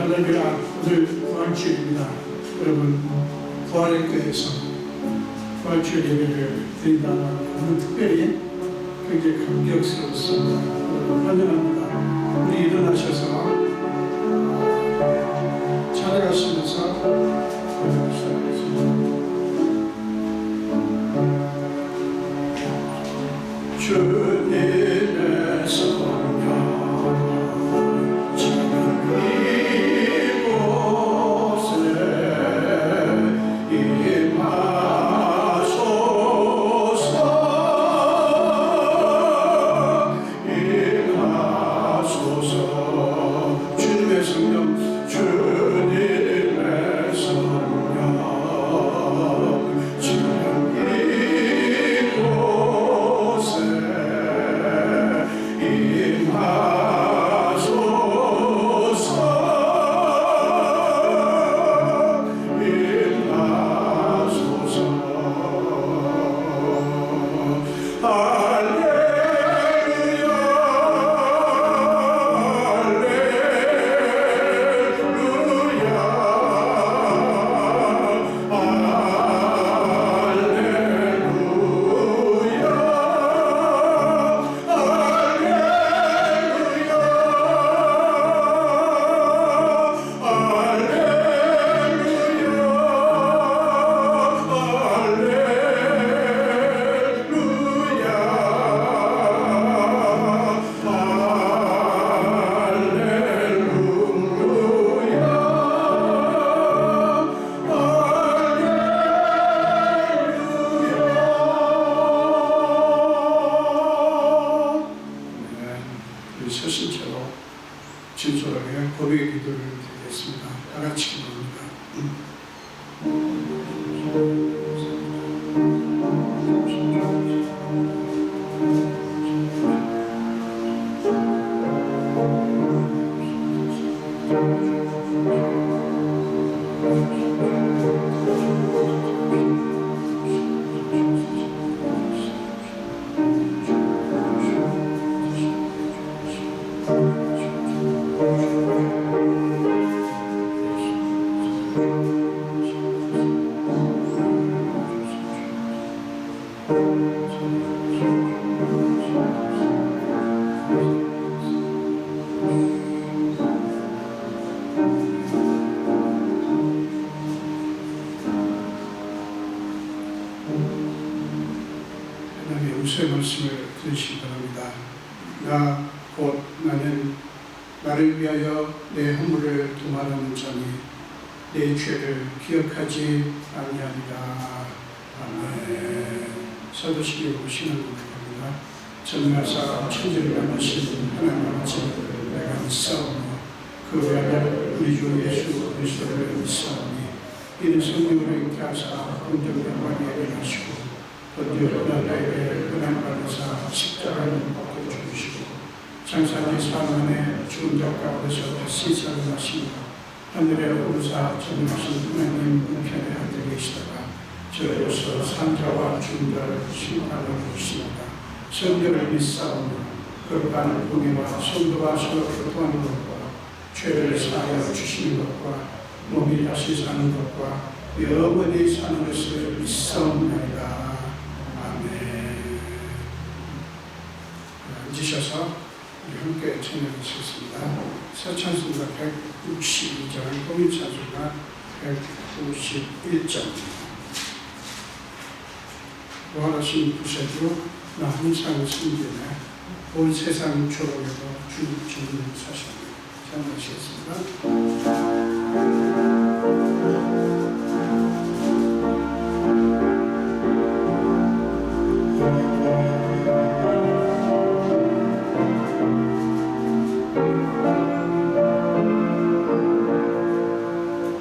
할렐루야. 오늘 부활주일입니다. 여러분, 부활의 교회에서 부활주일 예배를 드린다는 오늘 특별히 굉장히 감격스럽습니다. 여러분 환영합니다. 우리 일어나셔서 찬양하시면서 시작하겠습니다. 주님의 성령 서신처럼 진솔하게 고백의 기도를 드리겠습니다. 다 같이 기도합니다. 하나님의 음성의 말씀을 들으시기 바랍니다. 나 곧 나는 나를 위하여 내 허물을 도말하는 자니 내 죄를 기억하지 아니하리라. 아멘. 사도시기 보시는 것입니다. 전능하사 천지를 만드신 하나님 아버지를 내가 믿사오며 그 외아들 우리 주 예수 그리스도를 믿사오니 이는 성령으로 잉태하사 긍정령과 예를 하시고 본디오 빌라도에게 고난받으사 십자가를 받고 죽으시고 장사지 사망에 죽은 자 가운데서 다시 살아나시며 하늘에 오르사 전능하신 하나님 우편에 앉아 계시다가 저로서 산자와 죽은 자를 심판하러 오시나가 성령을 믿사오며 거룩한 공예와 성도가 서로 교통하는 것과 죄를 사하여 주시는 것과 몸이 다시 사는 것과 영원히 사는 것을 믿사옵나이다. 아멘. 앉으셔서 함께 찬양하셨습니다. 서찬송가 162장, 고민찬송가 191장. 부활하신 구세주 나 항상 승리네 온 세상 조롱에도 주 주님 사셨네. 찬양하시겠습니다.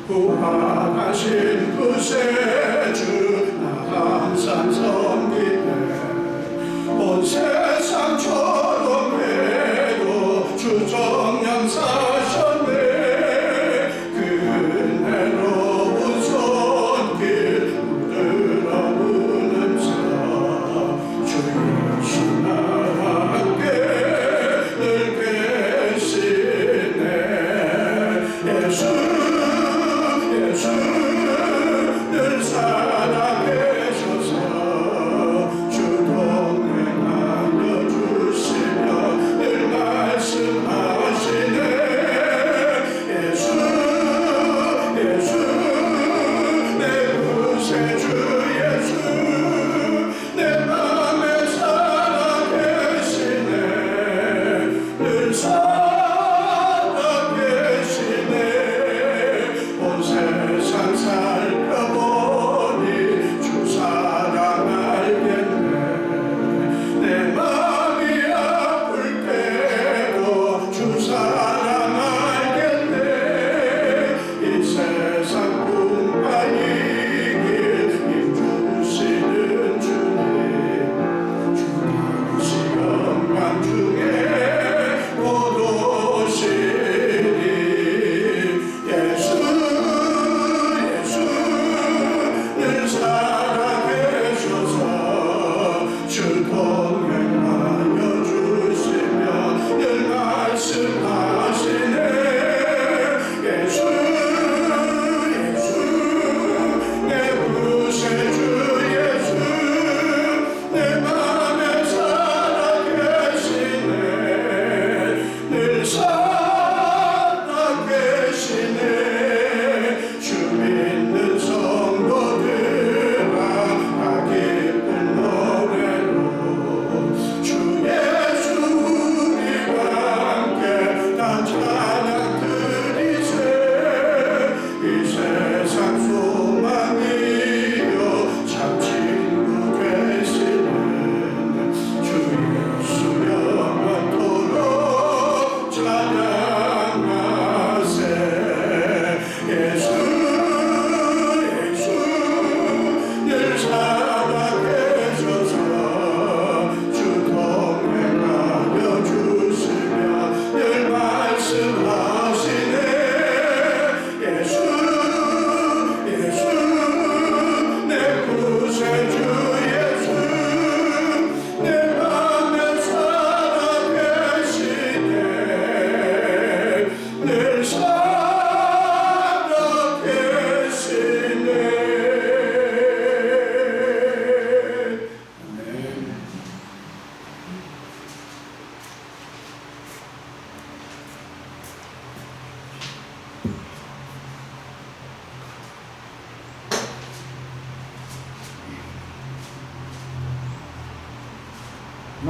부활하신 구세주 나 항상 섬기네 온 세상 조롱에도 주 정령 사셨네 그네로운 손길 부드러운 음성 주 예수 나와 함께 늘 계시네 예수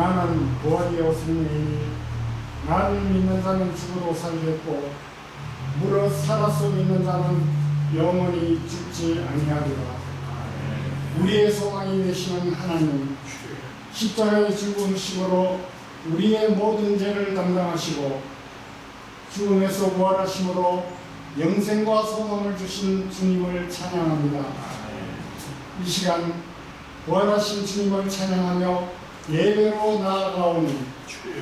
나는 부활이요 생명이니 나를 믿는 자는 죽어도 살겠고 무릇 살아서 믿는 자는 영원히 죽지 아니하리라. 우리의 소망이 되시는 하나님, 십자가의 죽으심으로 우리의 모든 죄를 담당하시고 죽음에서 부활하심으로 영생과 소망을 주신 주님을 찬양합니다. 이 시간 부활하신 주님을 찬양하며 예배로 나아가오니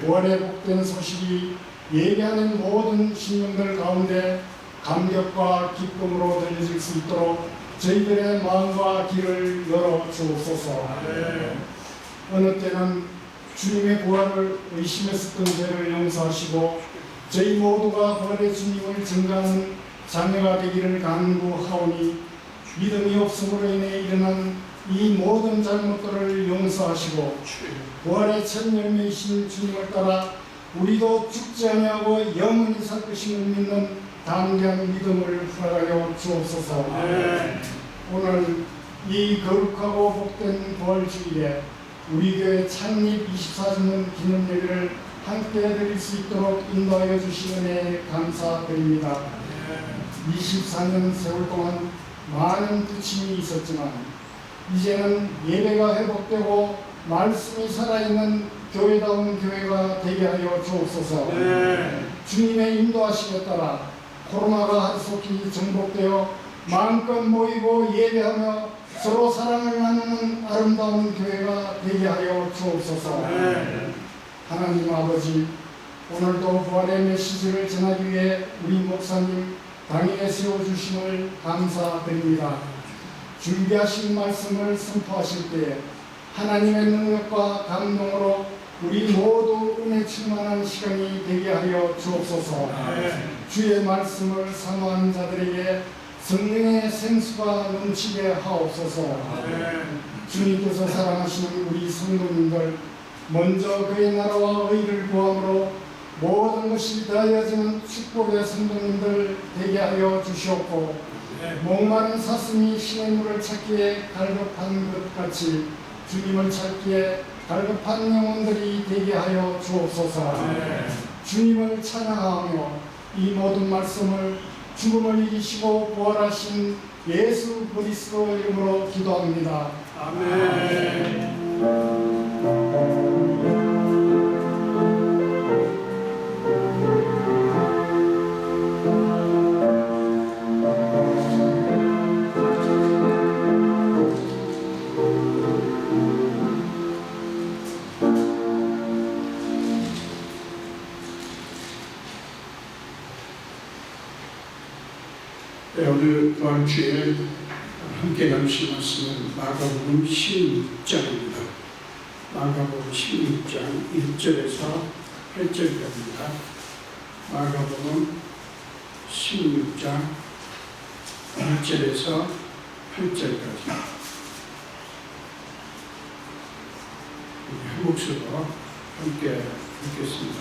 부활의 복된 소식이 예배하는 모든 심령들 가운데 감격과 기쁨으로 들려질 수 있도록 저희들의 마음과 귀를 열어 주옵소서. 어느 때는 주님의 부활을 의심했었던 죄를 용서하시고 저희 모두가 부활의 주님을 증거하는 자녀가 되기를 간구하오니 믿음이 없음으로 인해 일어난 이 모든 잘못들을 용서하시고 부활의 첫 열매이신 주님을 따라 우리도 죽지 아니하고 영원히 살 것임을 믿는 담대한 믿음을 허락하여 주옵소서. 오늘 이 거룩하고 복된 부활주일에 우리 교회 창립 24주년 기념 예배를 함께 드릴 수 있도록 인도하여 주신 은혜에 감사드립니다. 24년 세월 동안 많은 부침이 있었지만 이제는 예배가 회복되고 말씀이 살아있는 교회다운 교회가 되게 하여 주옵소서. 주님의 인도하심에 따라 코로나가 하루속히 정복되어 마음껏 모이고 예배하며 서로 사랑을 나누는 아름다운 교회가 되게 하여 주옵소서. 하나님 아버지, 오늘도 부활의 메시지를 전하기 위해 우리 목사님 당일에 세워주심을 감사드립니다. 준비하신 말씀을 선포하실 때에 하나님의 능력과 감동으로 우리 모두 은혜 충만한 시간이 되게 하여 주옵소서. 주의 말씀을 사모하는 자들에게 성령의 생수가 넘치게 하옵소서. 주님께서 사랑하시는 우리 성도님들, 먼저 그의 나라와 의를 구함으로 모든 것이 더하여지는 축복의 성도님들 되게 하여 주시옵고, 목마른 사슴이 신의 물을 찾기에 갈급한 것 같이 주님을 찾기에 갈급한 영혼들이 되게 하여 주옵소서. 주님을 찬양하며 이 모든 말씀을 죽음을 이기시고 부활하신 예수 그리스도 이름으로 기도합니다. 아멘. 오늘 부활주일 함께 나누실 말씀은 마가복음 16장입니다. 마가복음 16장 1절에서 8절까지입니다. 마가복음 16장 1절에서 8절까지 한 목소리로 함께 읽겠습니다.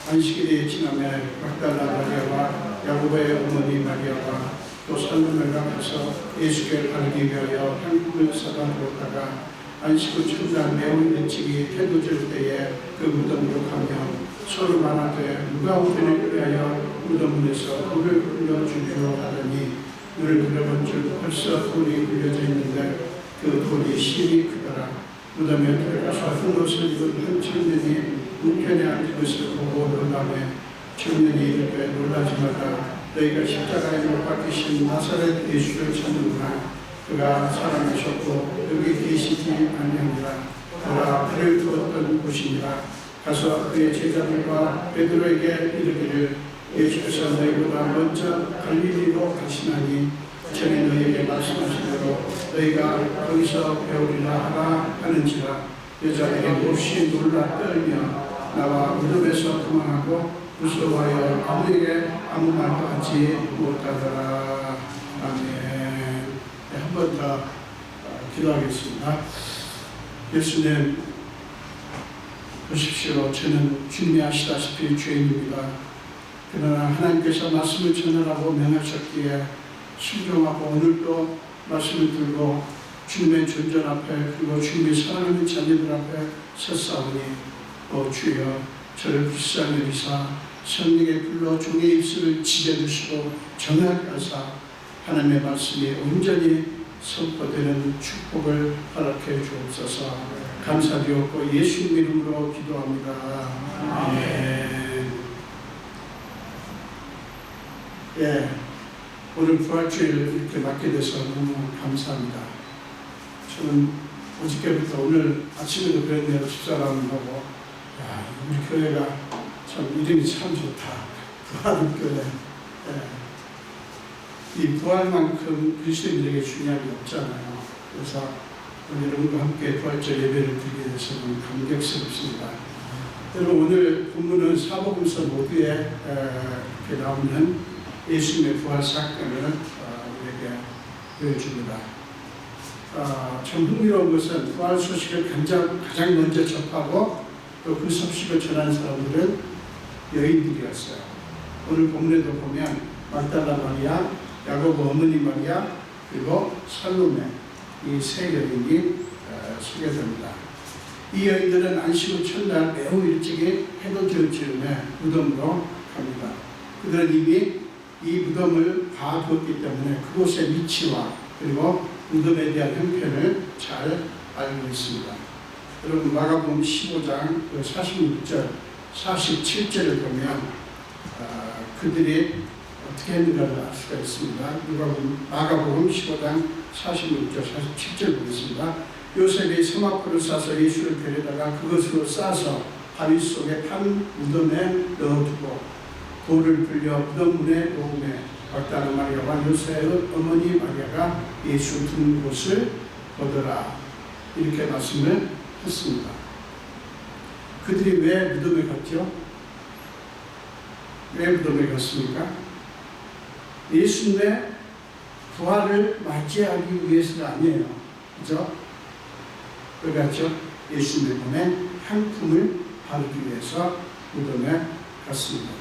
안식일이 지나매 막달라 마리아와 야고보의 어머니 마리아와 또 살로메가 가서 예수께를 바르기 위하여 향품을 사다 주었다가 안식 후 첫날 매운 일찍이 해돋을 때에 그 무덤으로 가며 서로 말하되 누가 우리를 위하여 무덤문에서 불을 불려주려 하더니 물을 불려본 줄 벌써 돌이 불려져 있는데 그 돌이 실이 크더라. 무덤에 들어가서 흰 옷을 입은 한 청년이 우편에 앉은 것을 보고 놀라매 청년이 이르되 놀라지 마라. 너희가 십자가에 못 박히신 나사렛 예수를 찾는구나. 그가 살아나셨고 여기 계시지 아니하니라. 그가 그를 두었던 곳이니라. 가서 그의 제자들과 베드로에게 이르기를 예수께서 너희보다 먼저 갈릴리로 가시나니 전에 너희에게 말씀하신 대로 너희가 거기서 배우리라 하라 하는지라. 여자들이 몹시 놀라 떨며 나와 무덤에서 도망하고 무서워하여 아무에게 아무 말도 하지 못하더라. 아멘. 한 번 더 기도하겠습니다. 예수님, 보십시오. 저는 준비하시다시피 죄인입니다. 그러나 하나님께서 말씀을 전하라고 명하셨기에 순종하고 오늘도 말씀을 들고 주님의 존전 앞에 그리고 주님의 사랑하는 자녀들 앞에 섰사오니 주여 저를 불쌍히 여기사 성령의 불로 종의 입술을 지져주시고 정하게 하사 하나님의 말씀이 온전히 선포되는 축복을 허락해 주옵소서. 감사드렸고 예수님 이름으로 기도합니다. 아멘. 예, 오늘 부활주일 이렇게 맡게 돼서 너무 감사합니다. 저는 어저께부터 오늘 아침에도 그랬네요. 집사람하고 야, 우리 교회가 참 이름이 참 좋다. 부활교회. 예. 이 부활만큼 그리스도인들에게 중요한 게 없잖아요. 그래서 오늘 여러분과 함께 부활절 예배를 드리게 돼서 너무 감격스럽습니다. 여러분 오늘 본문은 사복음서 모두에 이렇게 나오는 예수님의 부활 사건을 우리에게 보여줍니다. 참 흥미로운 것은 부활 소식을 가장 먼저 접하고 또 그 소식을 전한 사람들은 여인들이었어요. 오늘 본문에도 보면 막달라 마리아, 야고보 어머니 마리아, 그리고 살로메 이 세 여인이 소개됩니다. 이 여인들은 안식 후 첫날 매우 일찍이 해도 질 즈음에 무덤으로 갑니다. 그들은 이미 이 무덤을 봐두었기 때문에 그곳의 위치와 그리고 무덤에 대한 형편을 잘 알고 있습니다. 여러분 마가복음 15장 46절 47절을 보면 그들이 어떻게 했는가를 알 수가 있습니다. 마가복음 15장 46절 47절 보겠습니다. 요셉이 세마포를 싸서 예수를 데려다가 그것으로 싸서 바위 속에 판 무덤에 넣어두고 돌을 불려 무덤 문에 놓음에 막달라 마리아와 요셉의 어머니 마리아가 예수 둔 곳을 보더라. 이렇게 말씀을 했습니다. 그들이 왜 무덤에 갔죠? 왜 무덤에 갔습니까? 예수님의 부활을 맞이하기 위해서가 아니에요. 그죠? 왜 갔죠? 예수님의 몸에 향품을 바르기 위해서 무덤에 갔습니다.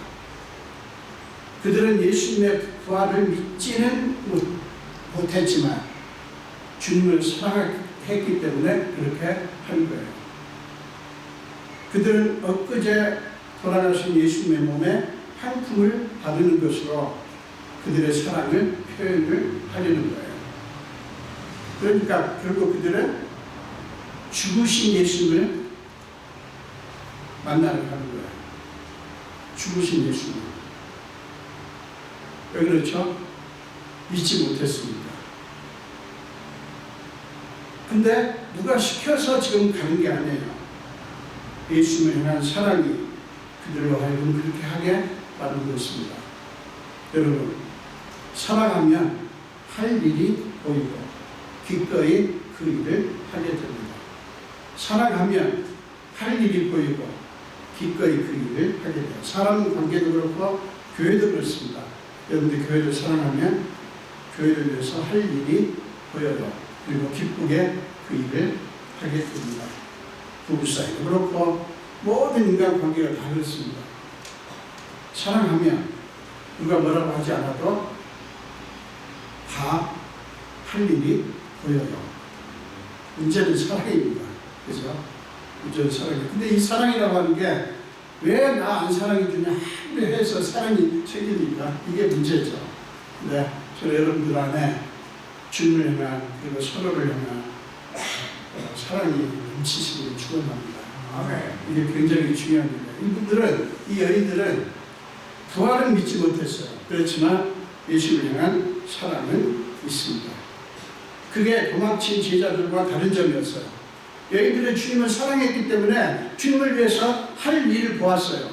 그들은 예수님의 부활을 믿지는 못했지만 주님을 사랑했기 때문에 그렇게 한 거예요. 그들은 엊그제 돌아가신 예수님의 몸에 향품을 바르는 것으로 그들의 사랑을 표현을 하려는 거예요. 그러니까 결국 그들은 죽으신 예수님을 만나러 가는 거예요. 죽으신 예수님. 왜 그렇죠? 믿지 못했습니다. 근데 누가 시켜서 지금 가는 게 아니에요. 예수님을 향한 사랑이 그들로 하여금 그렇게 하게 만든 것입니다. 여러분, 사랑하면 할 일이 보이고 기꺼이 그 일을 하게 됩니다. 사랑하면 할 일이 보이고 기꺼이 그 일을 하게 돼요. 사람 관계도 그렇고 교회도 그렇습니다. 여러분들 교회를 사랑하면 교회를 위해서 할 일이 보여요. 그리고 기쁘게 그 일을 하게 됩니다. 부부 사이도 그렇고 모든 인간 관계가 다 그렇습니다. 사랑하면 누가 뭐라고 하지 않아도 다 할 일이 보여요. 문제는 사랑입니다. 그죠? 문제는 사랑이에요. 근데 이 사랑이라고 하는 게 왜 나 안 사랑해주냐 해서 사랑이 생깁니까? 이게 문제죠. 근데 저 여러분들 안에 주님을 향한 그리고 서로를 향한 사랑이 넘치시기를 축원합니다. 이게 굉장히 중요합니다. 이분들은, 이 여인들은 부활은 믿지 못했어요. 그렇지만 예수를 향한 사랑은 있습니다. 그게 도망친 제자들과 다른 점이었어요. 여인들은 주님을 사랑했기 때문에 주님을 위해서 할 일을 보았어요.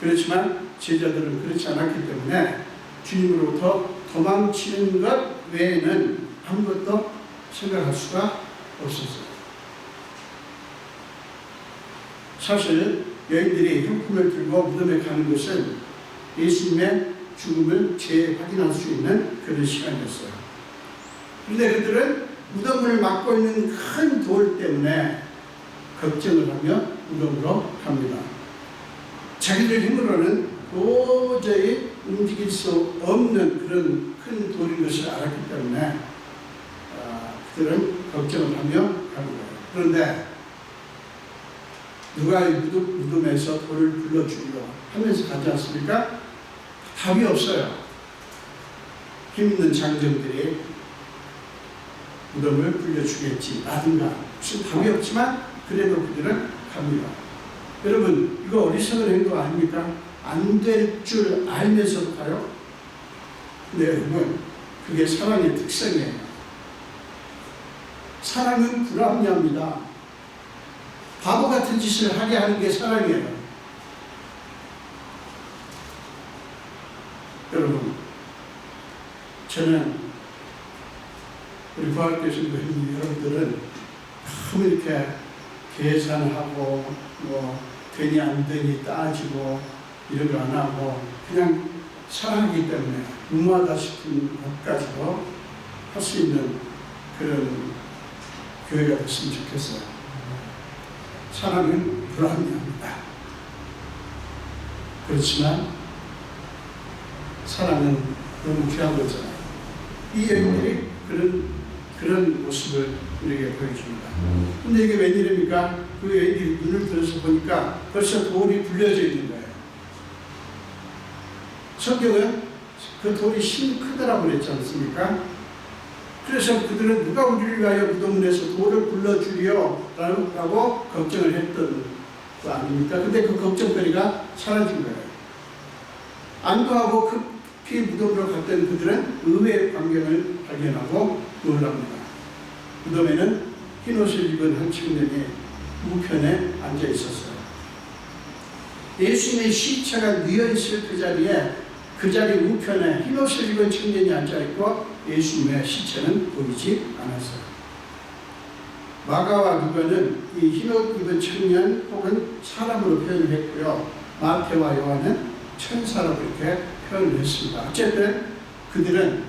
그렇지만 제자들은 그렇지 않았기 때문에 주님으로부터 도망치는 것 외에는 아무것도 생각할 수가 없었어요. 사실 여인들이 향품을 들고 무덤에 가는 것은 예수님의 죽음을 재확인할 수 있는 그런 시간이었어요. 그런데 그들은 무덤을 막고 있는 큰 돌 때문에 걱정을 하며 무덤으로 갑니다. 자기들 힘으로는 도저히 움직일 수 없는 그런 큰 돌인 것을 알았기 때문에 그들은 걱정을 하며 가는 거예요. 그런데 누가 무덤에서 돌을 불러주려 하면서 가지 않습니까? 답이 없어요. 힘있는 장정들이 무덤을 불려주겠지 라든가 무슨 답이 없지만 그래도 그들은 갑니다. 여러분, 이거 어리석은 행동 아닙니까? 안 될 줄 알면서도 가요? 근데 여러분, 그게 사랑의 특성이에요. 사랑은 불합리합니다. 바보 같은 짓을 하게 하는 게 사랑이에요. 여러분, 저는 우리 부활교회 성도님 여러분들은 너무 이렇게 계산하고 되니 안 되니 따지고 이런 거 안 하고 그냥 사랑하기 때문에 무모하다 싶은 것까지도 할 수 있는 그런 교회가 됐으면 좋겠어요. 사랑은 불합리합니다. 그렇지만 사랑은 너무 귀한 거잖아요. 이 여인들이 그런 모습을 우리에게 보여줍니다. 근데 이게 웬일입니까? 그 여인들이 눈을 들어서 보니까 벌써 돌이 불려져 있는 거예요. 성경은 그 돌이 힘이 크더라고 그랬지 않습니까? 그래서 그들은 누가 우리를 위하여 무덤문에서 돌을 불러주리요? 라고 걱정을 했던 거 아닙니까? 근데 그 걱정거리가 사라진 거예요. 안도하고 급히 무덤으로 갔던 그들은 의외의 광경을 발견하고 놀랍니다. 무덤에는 흰옷을 입은 한 청년이 우편에 앉아 있었어요. 예수님의 시체가 뉘어있을 그 자리 우편에 흰옷을 입은 청년이 앉아있고 예수님의 시체는 보이지 않았어요. 마가와 누가는 이 흰옷 입은 청년 혹은 사람으로 표현을 했고요. 마태와 요한은 천사라고 이렇게 표현을 했습니다. 어쨌든 그들은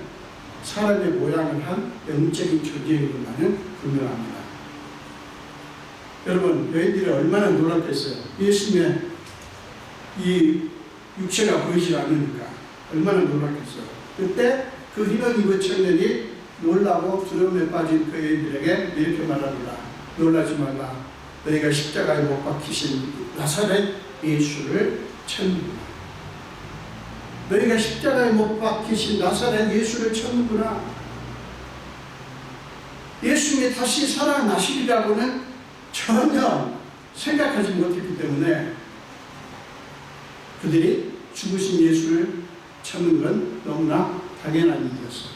사람의 모양을 한 영적인 존재인 것만은 분명합니다. 여러분, 여인들이 얼마나 놀랐겠어요. 예수님의 이 육체가 보이지 않으니까 얼마나 놀랐겠어요. 그때 그 흰옷 입은 청년이 놀라고 두려움에 빠진 그 여인들에게 이렇게 말합니다. 놀라지 말라. 너희가 십자가에 못 박히신 나사렛 예수를 찾는구나. 너희가 십자가에 못 박히신 나사렛 예수를 찾는구나. 예수님이 다시 살아나시리라고는 전혀 생각하지 못했기 때문에 그들이 죽으신 예수를 찾는 건 너무나 당연한 일이었어요.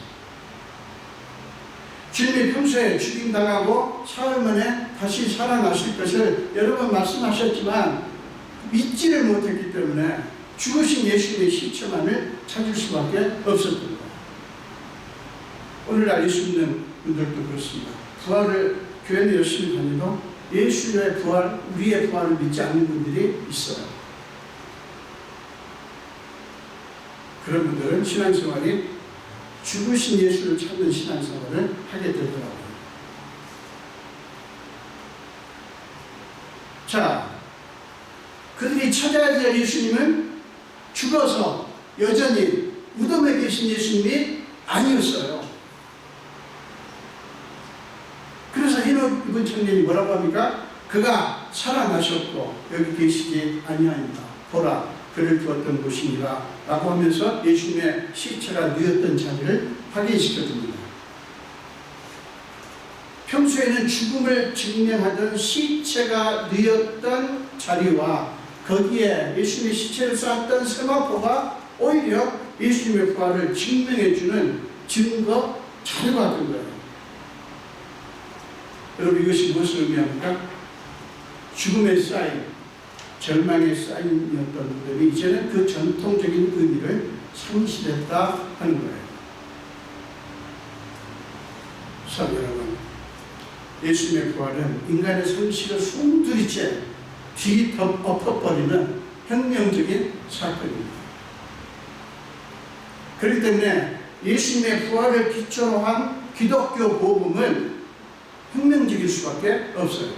주님이 평소에 죽임당하고 사흘 만에 다시 살아나실 것을 여러 번 말씀하셨지만 믿지를 못했기 때문에 죽으신 예수님의 시체만을 찾을 수밖에 없었던 거예요. 오늘날 예수 믿는 분들도 그렇습니다. 부활을 교회는 열심히 다니도 예수의 부활, 우리의 부활을 믿지 않는 분들이 있어요. 그런 분들은 신앙생활이 죽으신 예수를 찾는 신앙생활을 하게 되더라고요. 자, 그들이 찾아야 될 예수님은 죽어서 여전히 무덤에 계신 예수님이 아니었어요. 그래서 흰옷 입은 청년이 뭐라고 합니까? 그가 살아나셨고 여기 계시지 아니하니까 보라 그를 두었던 곳이니라 라고 하면서 예수님의 시체가 뉘었던 자리를 확인시켜 줍니다. 평소에는 죽음을 증명하던 시체가 뉘었던 자리와 거기에 예수님의 시체를 쌓았던 세마포가 오히려 예수님의 부활을 증명해주는 증거 자료가 된 거예요. 여러분, 이것이 무엇을 의미합니까? 죽음에 쌓인, 절망에 쌓인이었던 분들이 이제는 그 전통적인 의미를 상실했다 하는 거예요. 자, 여러분, 예수님의 부활은 인간의 상실을 송두리째 뒤덮어버리는 혁명적인 사건입니다. 그렇기 때문에 예수님의 부활을 기초로 한 기독교 복음은 혁명적일 수밖에 없어요.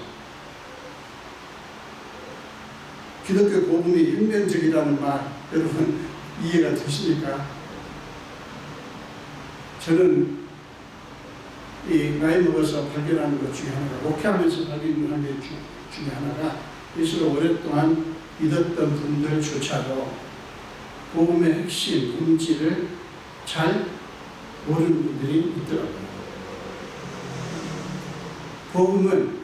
기독교 복음이 혁명적이라는 말 여러분 이해가 되십니까? 저는 이 나이 먹어서 발견하는 것 중에 하나가, 목회하면서 발견하는 것 중에 하나가, 예수를 오랫동안 믿었던 분들조차도 복음의 핵심, 본질을 잘 모르는 분들이 있더라고요. 복음은,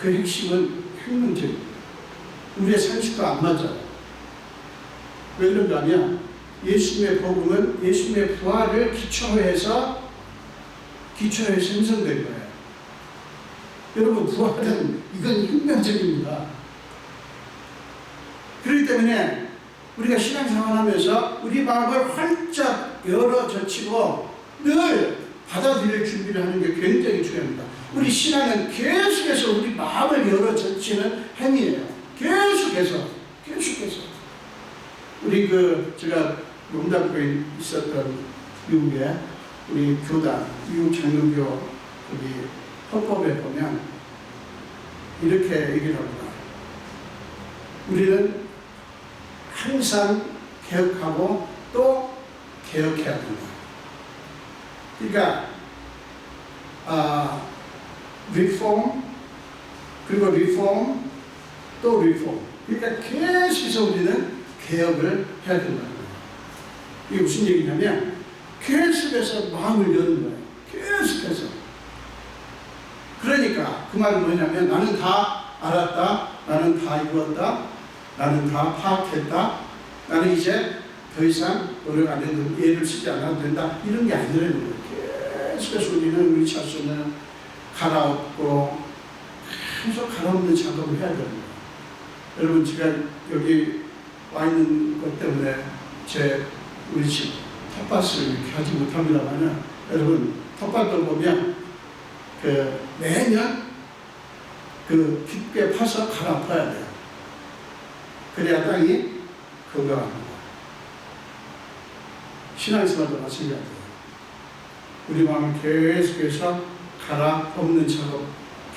그 핵심은 핵문제입니다. 우리의 상식과 안 맞아요. 왜 그런가 하면 예수님의 복음은 예수님의 부활을 기초해서 생성된 거예요. 여러분, 부활은 이건 혁명적입니다. 그렇기 때문에 우리가 신앙생활하면서 우리 마음을 활짝 열어 젖히고 늘 받아들일 준비를 하는 게 굉장히 중요합니다. 우리 신앙은 계속해서 우리 마음을 열어 젖히는 행위예요. 계속해서. 우리 제가 농담교에 있었던 미국에 우리 교단, 미국 장로교 우리 헌법에 보면 이렇게 얘기를 합니다. 우리는 항상 개혁하고 또 개혁해야 된다. 그러니까 reform, 그리고 reform, 또 reform. 그러니까 계속해서 우리는 개혁을 해야 된다는 거예요. 이게 무슨 얘기냐면 계속해서 마음을 여는 거예요. 계속해서. 그러니까 그 말은 뭐냐면 나는 다 알았다, 나는 다 이루었다, 나는 다 파악했다, 나는 이제 더 이상 노력 안 해도 예를 쓰지 않아도 된다, 이런 게 아니라는 거예요. 계속해서 우리는 우리 자신을 갈아엎고 계속 갈아엎는 작업을 해야 됩니다. 여러분, 제가 여기 와 있는 것 때문에 우리 집 텃밭을 이렇게 하지 못합니다만은, 여러분, 텃밭을 보면 매년 깊게 파서 갈아엎어야 돼요. 그래야 땅이 건강합니다. 신앙생활도 마찬가지예요. 우리 마음을 계속해서 갈아엎는 작업,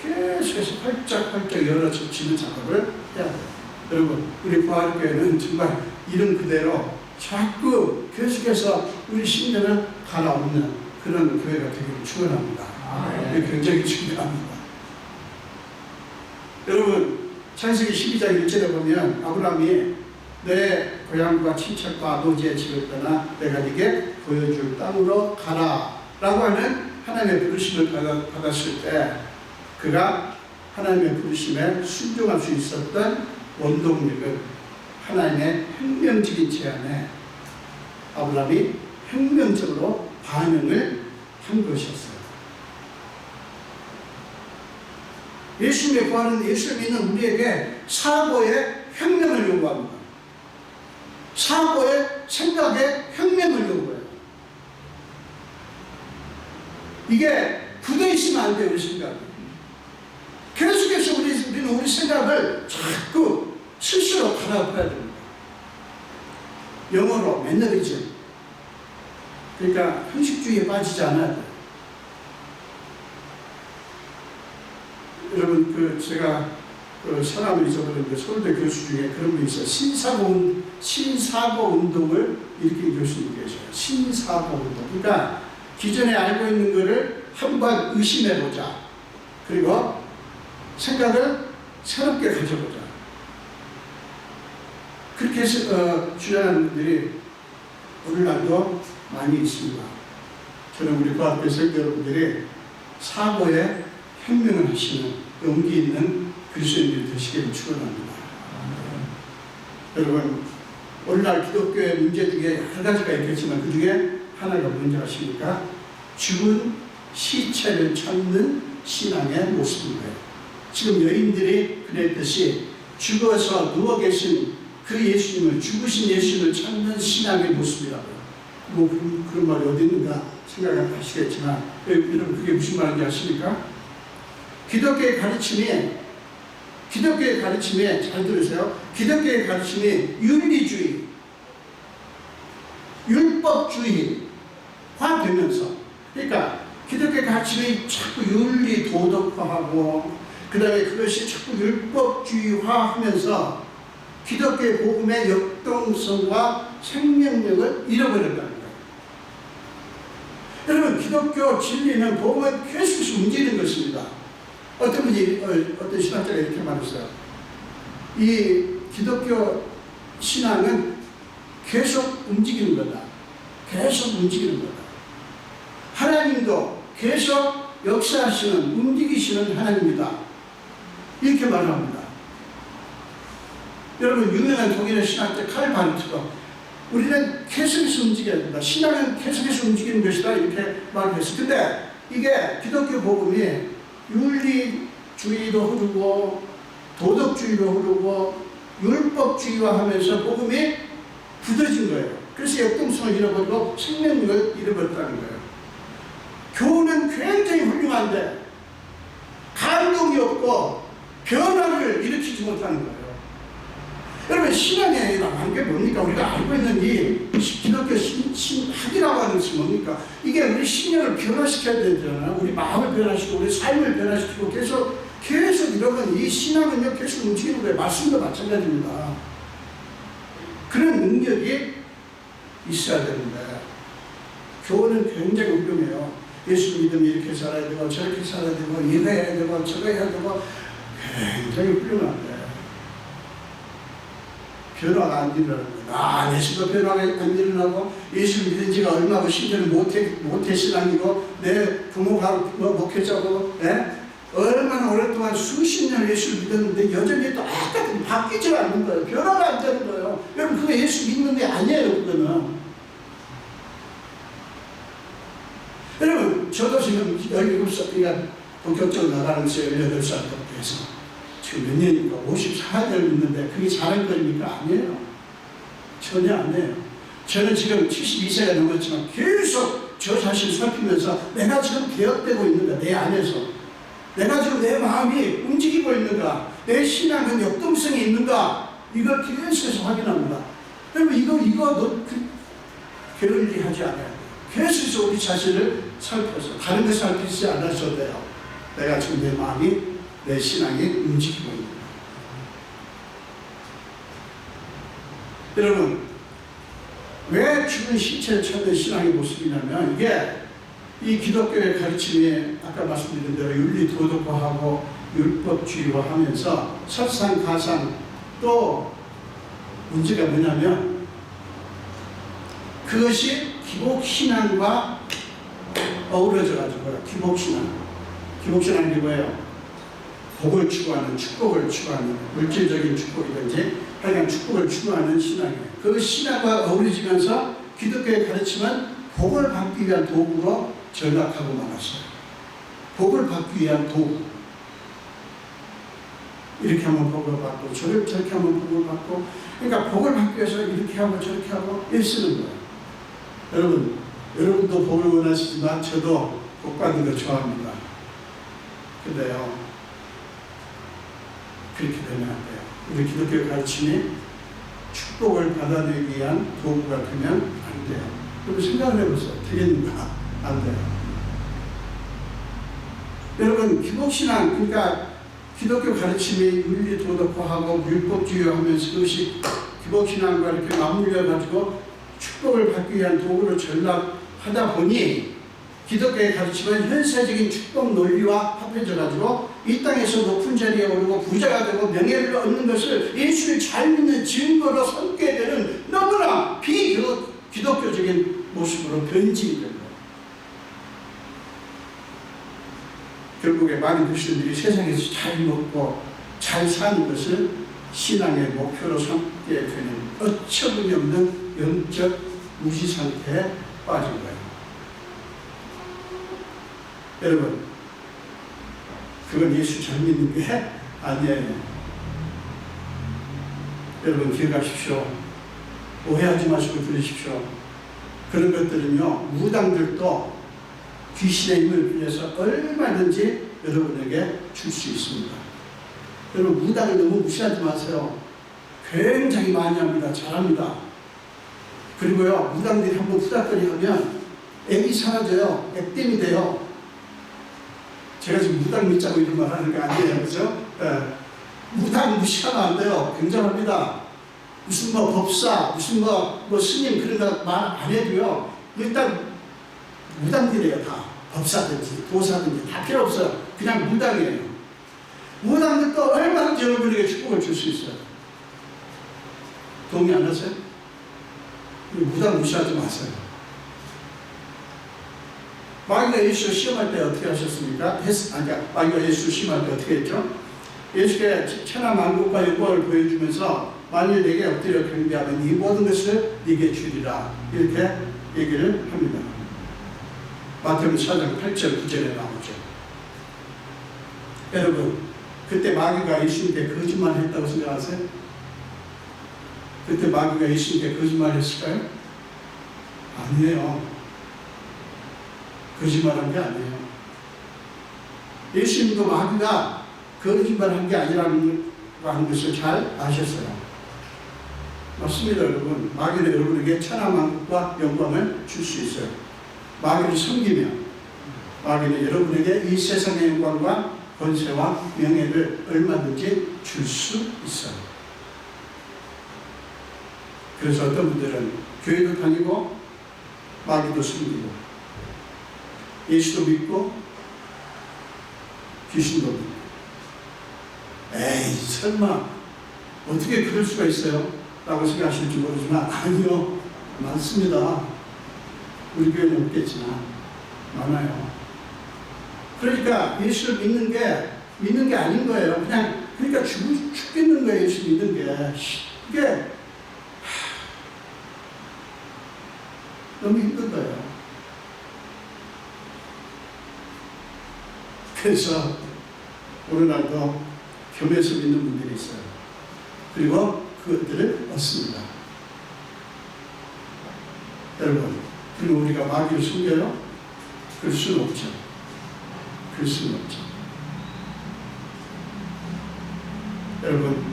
계속해서 활짝 열어 젖히는 작업을 해야 돼요. 여러분, 우리 부활교회는 정말 이름 그대로 자꾸 계속해서 우리 신년을 갈아엎는 그런 교회가 되기를 축원합니다. 이게 굉장히 중요합니다. 여러분, 창세기 12장 1절에 보면 아브라함이 내 고향과 친척과 아버지의 집을 떠나 내가 네게 보여줄 땅으로 가라 라고 하는 하나님의 부르심을 받았을 때, 그가 하나님의 부르심에 순종할 수 있었던 원동력은 하나님의 혁명적인 제안에 아브라함이 혁명적으로 반응을 한 것이었어요. 예수님의 부활은 예수를 믿는 우리에게 사고의 혁명을 요구합니다. 사고의 생각의 혁명을 요구해요. 이게 굳어 있으면 안 돼요, 우리 생각이. 계속해서 우리는 우리 생각을 자꾸 스스로 갈아엎어야 됩니다. 영어로 매너리즘. 그러니까 형식주의에 빠지지 않아야 돼요. 여러분, 제가 사람을 잊어버렸는데 서울대 교수 중에 그런 분이 있어요. 신사고 운동을 일으킨 교수님 계셔요. 신사고 운동. 그러니까 기존에 알고 있는 것을 한번 의심해보자. 그리고 생각을 새롭게 가져보자. 그렇게 해서 주장하는 분들이 오늘날도 많이 있습니다. 저는 우리 부활교회 성도 여러분들이 사고에 혁명을 하시는 용기 있는 그리스도인들이 되시기를 축원합니다. 여러분, 오늘날 기독교의 문제 중에 여러 가지가 있겠지만 그 중에 하나가 뭔지 아십니까? 죽은 시체를 찾는 신앙의 모습인데요. 지금 여인들이 그랬듯이 죽어서 누워 계신 그 예수님을, 죽으신 예수님을 찾는 신앙의 모습이라고요. 뭐 그런 말이 어디 있는가 생각하시겠지만, 여러분, 그게 무슨 말인지 아십니까? 기독교의 가르침에, 잘 들으세요. 기독교의 가르침이 윤리주의, 율법주의화 되면서, 그러니까 기독교의 가르침이 자꾸 윤리 도덕화하고, 그 다음에 그것이 자꾸 율법주의화 하면서 기독교의 복음의 역동성과 생명력을 잃어버린다는 거예요. 여러분, 기독교 진리는 복음을 계속해서 움직이는 것입니다. 어떤 분이, 어떤 신학자가 이렇게 말했어요. 이 기독교 신앙은 계속 움직이는 거다. 계속 움직이는 거다. 하나님도 계속 역사하시는, 움직이시는 하나님이다. 이렇게 말합니다. 여러분, 유명한 독일의 신학자 칼 바르트도 우리는 계속해서 움직여야 된다. 신앙은 계속해서 움직이는 것이다. 이렇게 말했어요. 근데 이게 기독교 복음이 윤리주의도 흐르고 도덕주의도 흐르고 율법주의와 하면서 복음이 굳어진 거예요. 그래서 역동성을 잃어버리고 생명력을 잃어버렸다는 거예요. 교훈은 굉장히 훌륭한데 감동이 없고 변화를 일으키지 못하는 거예요. 여러분, 신앙이라는 게 뭡니까? 우리가 알고 있는 이 기독교 신학이라고 하는 것이 뭡니까? 이게 우리 신앙을 변화시켜야 되잖아요. 우리 마음을 변화시키고 우리 삶을 변화시키고 계속 이러면 이 신앙은요 계속 움직이는 거예요. 말씀도 마찬가지입니다. 그런 능력이 있어야 되는데 교훈은 굉장히 훌륭해요. 예수 믿으면 이렇게 살아야 되고 저렇게 살아야 되고 이거 해야 되고 저거 해야 되고 굉장히 훌륭한데 변화가 안 일어나는 거예요. 내 신도 변화가 안 일어나고 예수 믿은 지가 얼마고 심지어는 모태 신앙이고 내 부모가 목회자고 얼마나 오랫동안 수십 년 예수를 믿었는데 여전히 똑같은 바뀌지 않는 거예요. 변화가 안 되는 거예요. 여러분, 그거 예수 믿는 게 아니에요. 그거는. 여러분, 저도 지금 17살, 본격적으로 나가면서 18살부터 해서 지금 몇 년입니까? 54년을 믿는데 그게 잘한 거입니까? 아니에요. 전혀 아니에요. 저는 지금 72세가 넘었지만 계속 저 자신을 살피면서 내가 지금 개혁되고 있는가, 내 안에서. 내가 지금 내 마음이 움직이고 있는가, 내 신앙은 역동성이 있는가, 이걸 계속해서 확인합니다. 여러분, 이거 게을리하지 않아야 돼요. 계속해서 우리 자신을 살펴서, 다른 걸 살피지 않아도 돼요. 내가 지금 내 마음이, 내 신앙이 움직이고 있는가. 여러분, 왜 죽은 신체를 찾는 신앙의 모습이냐면, 이게 이 기독교의 가르침이 아까 말씀드린 대로 윤리 도덕화하고 율법주의화 하면서 설상가상 또 문제가 뭐냐면 그것이 기복신앙과 어우러져 가지고요. 기복신앙이 뭐예요? 복을 추구하는, 축복을 추구하는, 물질적인 축복이든지 하여간 축복을 추구하는 신앙이에요. 그 신앙과 어우러지면서 기독교의 가르침은 복을 받기 위한 도구로 전락하고 말았어요. 복을 받기 위한 도구. 이렇게 하면 복을 받고 저렇게 하면 복을 받고, 그러니까 복을 받기 위해서 이렇게 하고 저렇게 하고 일쓰는 거예요. 여러분도 복을 원하시지만 저도 복 받는 걸 좋아합니다. 근데요, 그렇게 되면 안 돼요. 우리 기독교 가르침이 축복을 받아내기 위한 도구가 되면 안 돼요. 여러분 생각을 해보세요. 되겠는가? 안 돼요. 여러분, 기복신앙, 그러니까 기독교 가르침이 윤리 도덕화하고 율법주의하면서 그것이 기복신앙과 이렇게 맞물려가지고 축복을 받기 위한 도구로 전락하다 보니 기독교의 가르침은 현세적인 축복 논리와 합해져가지고 이 땅에서 높은 자리에 오르고 부자가 되고 명예를 얻는 것을 예수를 잘 믿는 증거로 삼게 되는 너무나 비기독교적인 모습으로 변질이 된 거예요. 결국에 많은 그리스도인들이 세상에서 잘 먹고 잘 사는 것을 신앙의 목표로 삼게 되는 어처구니 없는 영적 무지 상태에 빠진 거예요. 여러분, 그건 예수 잘 믿는 게 아니에요. 여러분 기억하십시오. 오해하지 마시고 들으십시오. 그런 것들은요, 무당들도 귀신의 힘을 빌려서 얼마든지 여러분에게 줄 수 있습니다. 여러분, 무당을 너무 무시하지 마세요. 굉장히 많이 합니다. 잘합니다. 그리고요, 무당들이 한번 후닥거리 하면 액이 사라져요. 액땜이 돼요. 제가 지금 무당 믿자고 이런 말 하는 거 아니에요. 그죠? 무당 무시하면 안 돼요. 굉장합니다. 무슨 법사, 무슨 스님 그런 거 말 안 해도요. 일단 무당들이에요. 다 법사든지 도사든지 다 필요 없어요. 그냥 무당이에요. 무당들도 얼마든지 여러분에게 축복을 줄 수 있어요. 동의 안 하세요? 무당 무시하지 마세요. 마귀가 예수 시험할 때 어떻게 하셨습니까? 마귀가 예수 시험할 때 어떻게 했죠? 예수께 천하 만국과 영광을 보여주면서 만일 내게 엎드려 경배하면 이 모든 것을 네게 주리라, 이렇게 얘기를 합니다. 마태복음 4장 8절 9절에 나오죠. 여러분, 그때 마귀가 예수님께 거짓말 했다고 생각하세요? 그때 마귀가 예수님께 거짓말 했을까요? 아니에요. 거짓말한 게 아니에요. 예수님도 마귀가 거짓말한 게 아니라는 것을 잘 아셨어요. 맞습니다, 여러분. 마귀는 여러분에게 천하만국과 영광을 줄 수 있어요. 마귀를 섬기면 마귀는 여러분에게 이 세상의 영광과 권세와 명예를 얼마든지 줄 수 있어요. 그래서 어떤 분들은 교회도 다니고 마귀도 섬기고 예수도 믿고 귀신도 믿고, 에이 설마 어떻게 그럴 수가 있어요? 라고 생각하실지 모르지만 아니요, 많습니다. 우리 교회는 없겠지만 많아요. 그러니까 예수를 믿는 게 아닌 거예요. 그러니까 죽겠는 거예요. 예수 믿는 게. 이게 너무 힘든 거예요. 그래서 오늘날도 교회에서 믿는 분들이 있어요. 그리고 그것들을 얻습니다. 여러분, 그리고 우리가 마귀를 숨겨요? 그럴 수는 없죠. 그럴 수는 없죠. 여러분,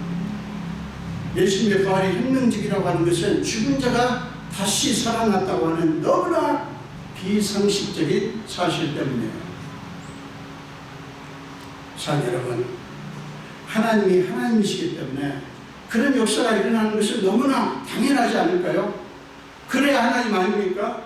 예수님의 부활이 혁명적이라고 하는 것은 죽은 자가 다시 살아났다고 하는 너무나 비상식적인 사실 때문이에요. 자, 여러분, 하나님이 하나님이시기 때문에 그런 역사가 일어나는 것은 너무나 당연하지 않을까요? 그래야 하나님 아닙니까?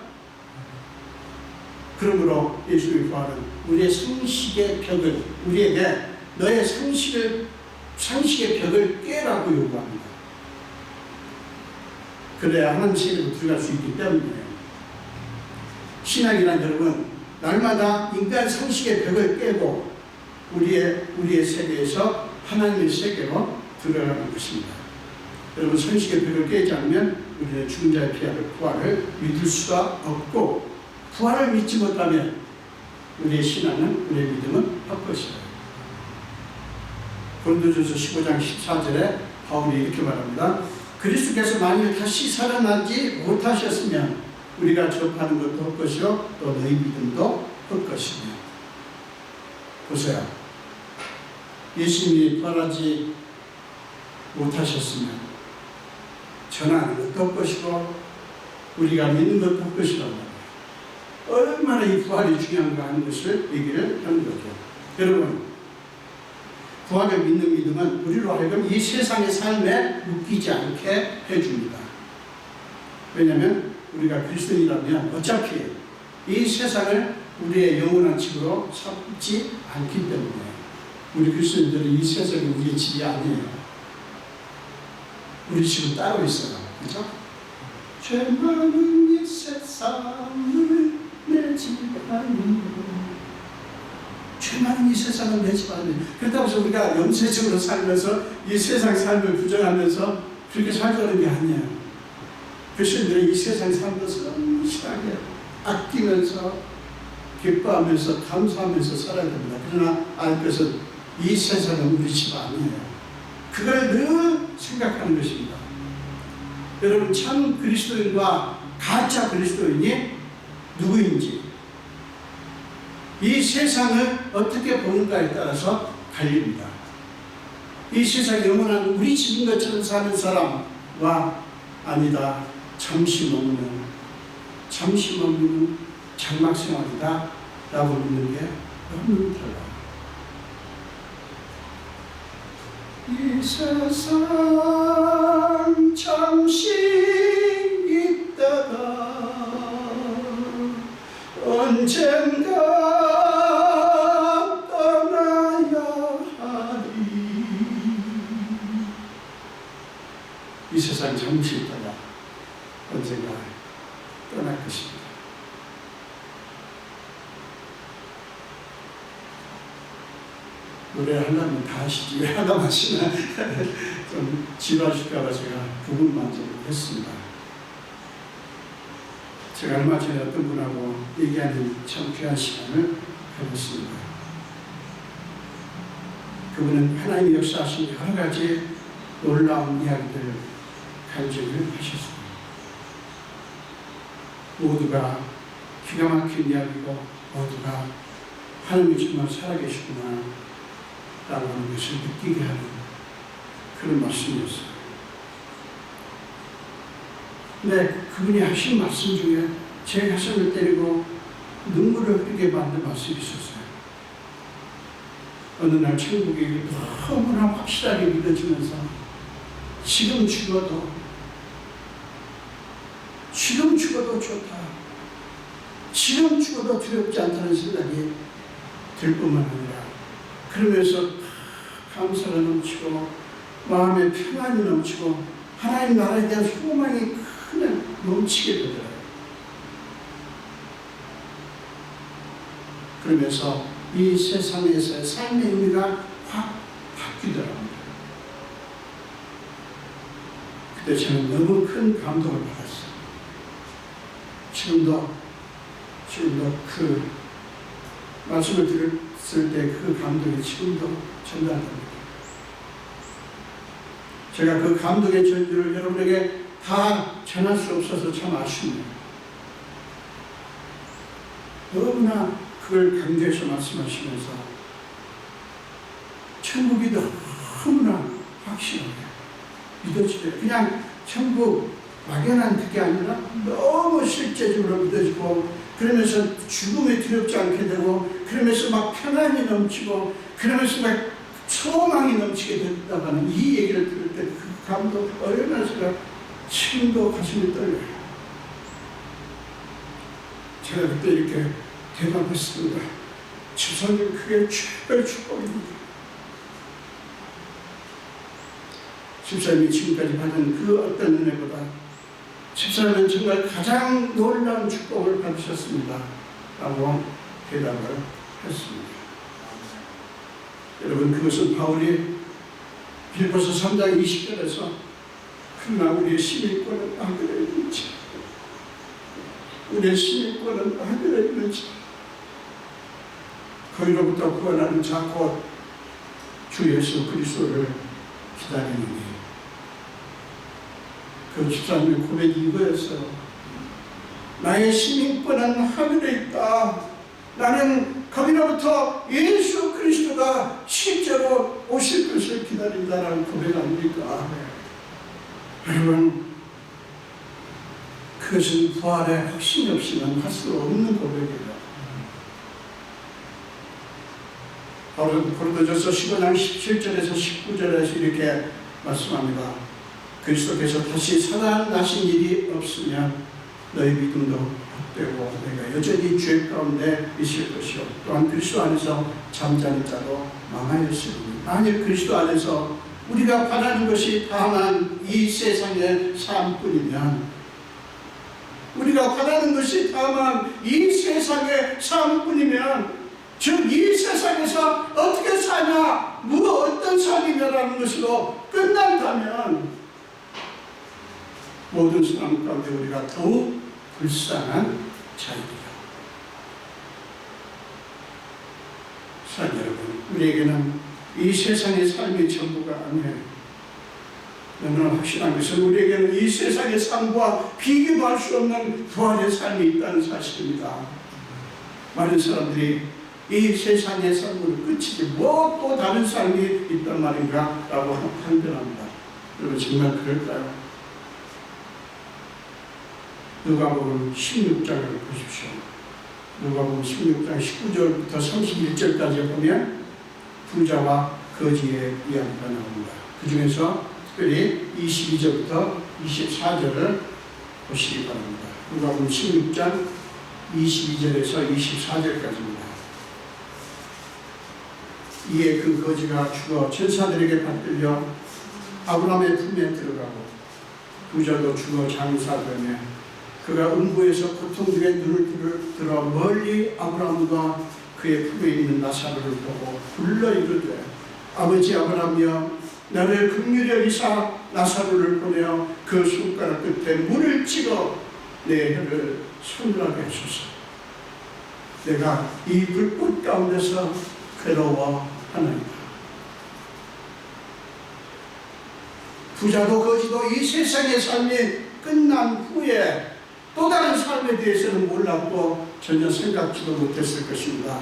그러므로 예수의 부활은 우리의 상식의 벽을, 우리에게 너의 상식의 벽을 깨라고 요구합니다. 그래야 하나님 세계로 들어갈 수 있기 때문이에요. 신앙이란 여러분, 날마다 인간 상식의 벽을 깨고 우리의 세계에서 하나님의 세계로 들어가는 것입니다. 여러분, 상식의 벽을 깨지 않으면 우리는 죽은 자의 부활을 믿을 수가 없고, 부활을 믿지 못하면 우리의 신앙은, 우리의 믿음은 헛것이에요. 고린도전서 15장 14절에 바울이 이렇게 말합니다. 그리스도께서 만일 다시 살아나지 못하셨으면 우리가 접하는 것도 헛것이요 또 너희 믿음도 헛것이며. 보세요. 예수님이 부활하지 못하셨으면 전하는 것도 헛것이고 우리가 믿는 것도 헛것이라고 합니다. 얼마나 이 부활이 중요한가 하는 것을 얘기를 하는 거죠. 여러분, 부활을 믿는 믿음은 우리로 하여금 이 세상의 삶에 묶이지 않게 해줍니다. 왜냐하면 우리가 그리스도인이라면 어차피 이 세상을 우리의 영원한 집으로 삼지 않기 때문에. 우리 그리스도인들은 이 세상이 우리의 집이 아니에요. 우리 집은 따로 있어요. 그렇죠? 죄 많은 이 세상을 내 집 아니요. 죄 많은 이 세상은 내 집 아니에요. 그렇다고 해서 우리가 염세적으로 살면서 이 세상 삶을 부정하면서 그렇게 살자는 게 아니에요. 그리스도인들은 이 세상 삶도 성실하게 아끼면서 기뻐하면서 감사하면서 살아야 됩니다. 그러나 알 것은 이 세상은 우리 집 아니에요. 그걸 늘 생각하는 것입니다. 여러분, 참 그리스도인과 가짜 그리스도인이 누구인지, 이 세상을 어떻게 보는가에 따라서 갈립니다. 이 세상이 영원한 우리 집인 것처럼 사는 사람과 아니다, 잠시 머무는 장막 생활이다 라고 믿는 게 너무 달라요. 이 세상 잠시 있다가 언젠가 떠나야 하리. 이 세상 잠시 있다가 언젠가 떠날 것입니다. 노래하려면 다 하시지 왜 하나 마시나 좀 지루하실까봐 제가 부분만 좀 했습니다. 제가 얼마 전에 어떤 분하고 얘기하는 참 귀한 시간을 가졌습니다. 그분은 하나님의 역사하신 여러 가지 놀라운 이야기들을 간증을 하셨습니다. 모두가 기가 막힌 이야기고 모두가 하나님이 정말 살아계시구나 라고 하는 것을 느끼게 하는 그런 말씀이었어요. 근데 그분이 하신 말씀 중에 제 가슴을 때리고 눈물을 흘리게 만든 말씀이 있었어요. 어느 날 천국이 너무나 확실하게 믿어지면서 지금 죽어도 좋다. 지금 죽어도 두렵지 않다는 생각이 들 뿐만 아니라 그러면서 감사가 넘치고 마음에 평안이 넘치고 하나님 나라에 대한 소망이 그냥 넘치게 되더라고요. 그러면서 이 세상에서의 삶의 의미가 확 바뀌더라고요. 그때 저는 너무 큰 감동을 받았어요. 지금도 그 말씀을 들었을 때 그 감동이 지금도 전달됩니다. 제가 그 감동의 전주를 여러분에게 다 전할 수 없어서 참 아쉽네요. 너무나 그걸 강조해서 말씀하시면서 천국이 너무나 확실하게 믿어지대요. 그냥 천국 막연한 그게 아니라 너무 실제적으로 믿어지고 그러면서 죽음에 두렵지 않게 되고 그러면서 막 평안이 넘치고 그러면서 막 소망이 넘치게 된다고 하는 이 얘기를 들을 때 그 감동 얼마나 제가 지금도 가슴이 떨려요. 제가 그때 이렇게 대답했습니다. 집사님 그게 최고의 축복입니다. 집사님이 지금까지 받은 그 어떤 은혜보다 집사님은 정말 가장 놀라운 축복을 받으셨습니다. 라고 대답을 했습니다. 여러분 그것은 바울이 빌립보서 3장 20절에서 그러나 우리의 시민권은 하늘에 있는지 우리의 시민권은 하늘에 있는지 거기로부터 구원하는 자 곧 주 예수 그리스도를 기다리느니 그 집사님의 고백이 이거였어요. 나의 시민권은 하늘에 있다. 나는 거기로부터 예수 그리스도가 실제로 오실 것을 기다린다라는 고백 아닙니까? 여러분 그것은 부활의 확신이 없이는 할 수 없는 고백이에요. 고린도전서 15장 17절에서 19절에서 이렇게 말씀합니다. 그리스도께서 다시 살아나신 일이 없으면 너희 믿음도 헛되고 내가 여전히 죄 가운데 있을 것이요 또한 그리스도 안에서 잠자는 자도 망하였으니 만일 그리스도 안에서 우리가 바라는 것이 다만 이 세상의 삶뿐이면 우리가 바라는 것이 다만 이 세상의 삶뿐이면 즉 이 세상에서 어떻게 사냐 어떤 삶이냐라는 것으로 끝난다면 모든 사람 가운데 우리가 더욱 불쌍한 자입니다. 사랑 여러분, 우리에게는 이 세상의 삶이 전부가 아니에요. 너무나 확실한 것은 우리에게는 이 세상의 삶과 비교할 수 없는 부활의 삶이 있다는 사실입니다. 많은 사람들이 이 세상의 삶으로 끝이지 뭐 또 다른 삶이 있단 말인가 라고 판단합니다. 여러분 정말 그럴까요? 누가복음 16장을 보십시오. 누가복음 16장 19절부터 31절까지 보면 부자와 거지의 이야기가 나옵니다. 그 중에서 특별히 22절부터 24절을 보시기 바랍니다. 누가복음 16장 22절에서 24절까지입니다. 이에 그 거지가 죽어 천사들에게 받들려 아브라함의 품에 들어가고 부자도 죽어 장사되며 그가 음부에서 고통 중에 눈을 들어 멀리 아브라함과 그의 품에 있는 나사로를 보고 불러 이르되 아버지 아브라함이여 나를 긍휼히 여기사 나사로를 보내어 그 손가락 끝에 물을 찍어 내 혀를 서늘하게 하소서. 내가 이 불꽃 가운데서 괴로워하나이다. 부자도 거지도 이 세상의 삶이 끝난 후에 또 다른 삶에 대해서는 몰랐고 전혀 생각지도 못했을 것입니다.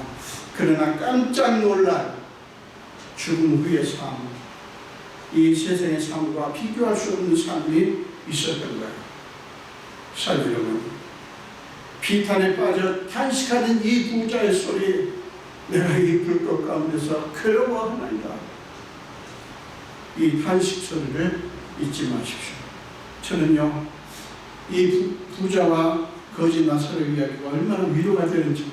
그러나 깜짝 놀랄 죽음 후의 삶, 이 세상의 삶과 비교할 수 없는 삶이 있었던 거예요. 사랑 여러분, 비탄에 빠져 탄식하는 이 부자의 소리, 내가 이 불꽃 가운데서 괴로워하나이다. 이 탄식 소리를 잊지 마십시오. 저는요, 이 부자와 거지 나사로의 이야기가 얼마나 위로가 되는지,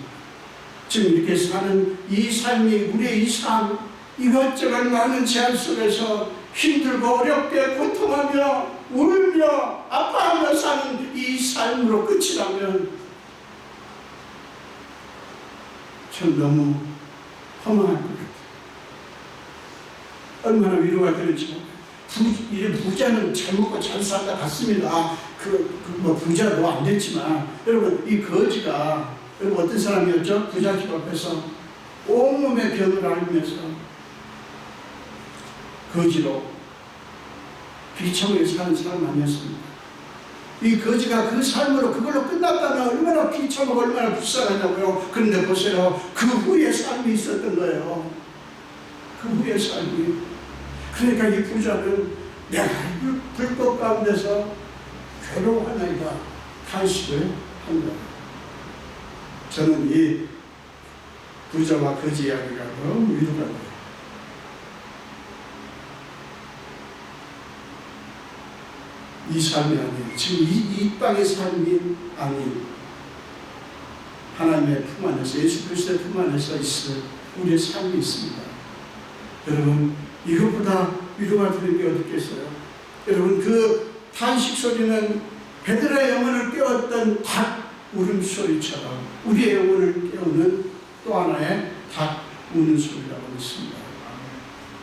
지금 이렇게 사는 이 삶이, 우리의 이 삶, 이것저것 많은 제한 속에서 힘들고 어렵게 고통하며 울며 아파하며 사는 이 삶으로 끝이 나면 전 너무 허망할 것 같아요. 얼마나 위로가 되는지. 부자는 잘 먹고 잘 살다 갔습니다. 부자도 안 됐지만, 여러분, 이 거지가, 여러분, 어떤 사람이었죠? 부자 집 앞에서 온몸의 병을 앓으면서 거지로 비참하게 사는 사람 아니었습니다. 이 거지가 그 삶으로 그걸로 끝났다면 얼마나 비참하고 얼마나 불쌍하냐고요. 그런데 보세요. 그 후에 삶이 있었던 거예요. 그 후에 삶이. 그러니까 이 부자는 내가 불꽃 가운데서 괴로워하나이다 탄식을 한 거예요. 저는 이 부자와 거지 이야기가 너무 위로가 돼요. 이 삶이 아닌, 지금 이 땅의 삶이 아닌 하나님의 품 안에서, 예수 그리스도의 품 안에서 있을 우리의 삶이 있습니다. 여러분, 이것보다 위로가 되는 게 어디 있겠어요? 여러분, 그 탄식 소리는 베드로의 영혼을 깨웠던 닭 울음소리처럼 우리의 영혼을 깨우는 또 하나의 닭 우는 소리라고 믿습니다.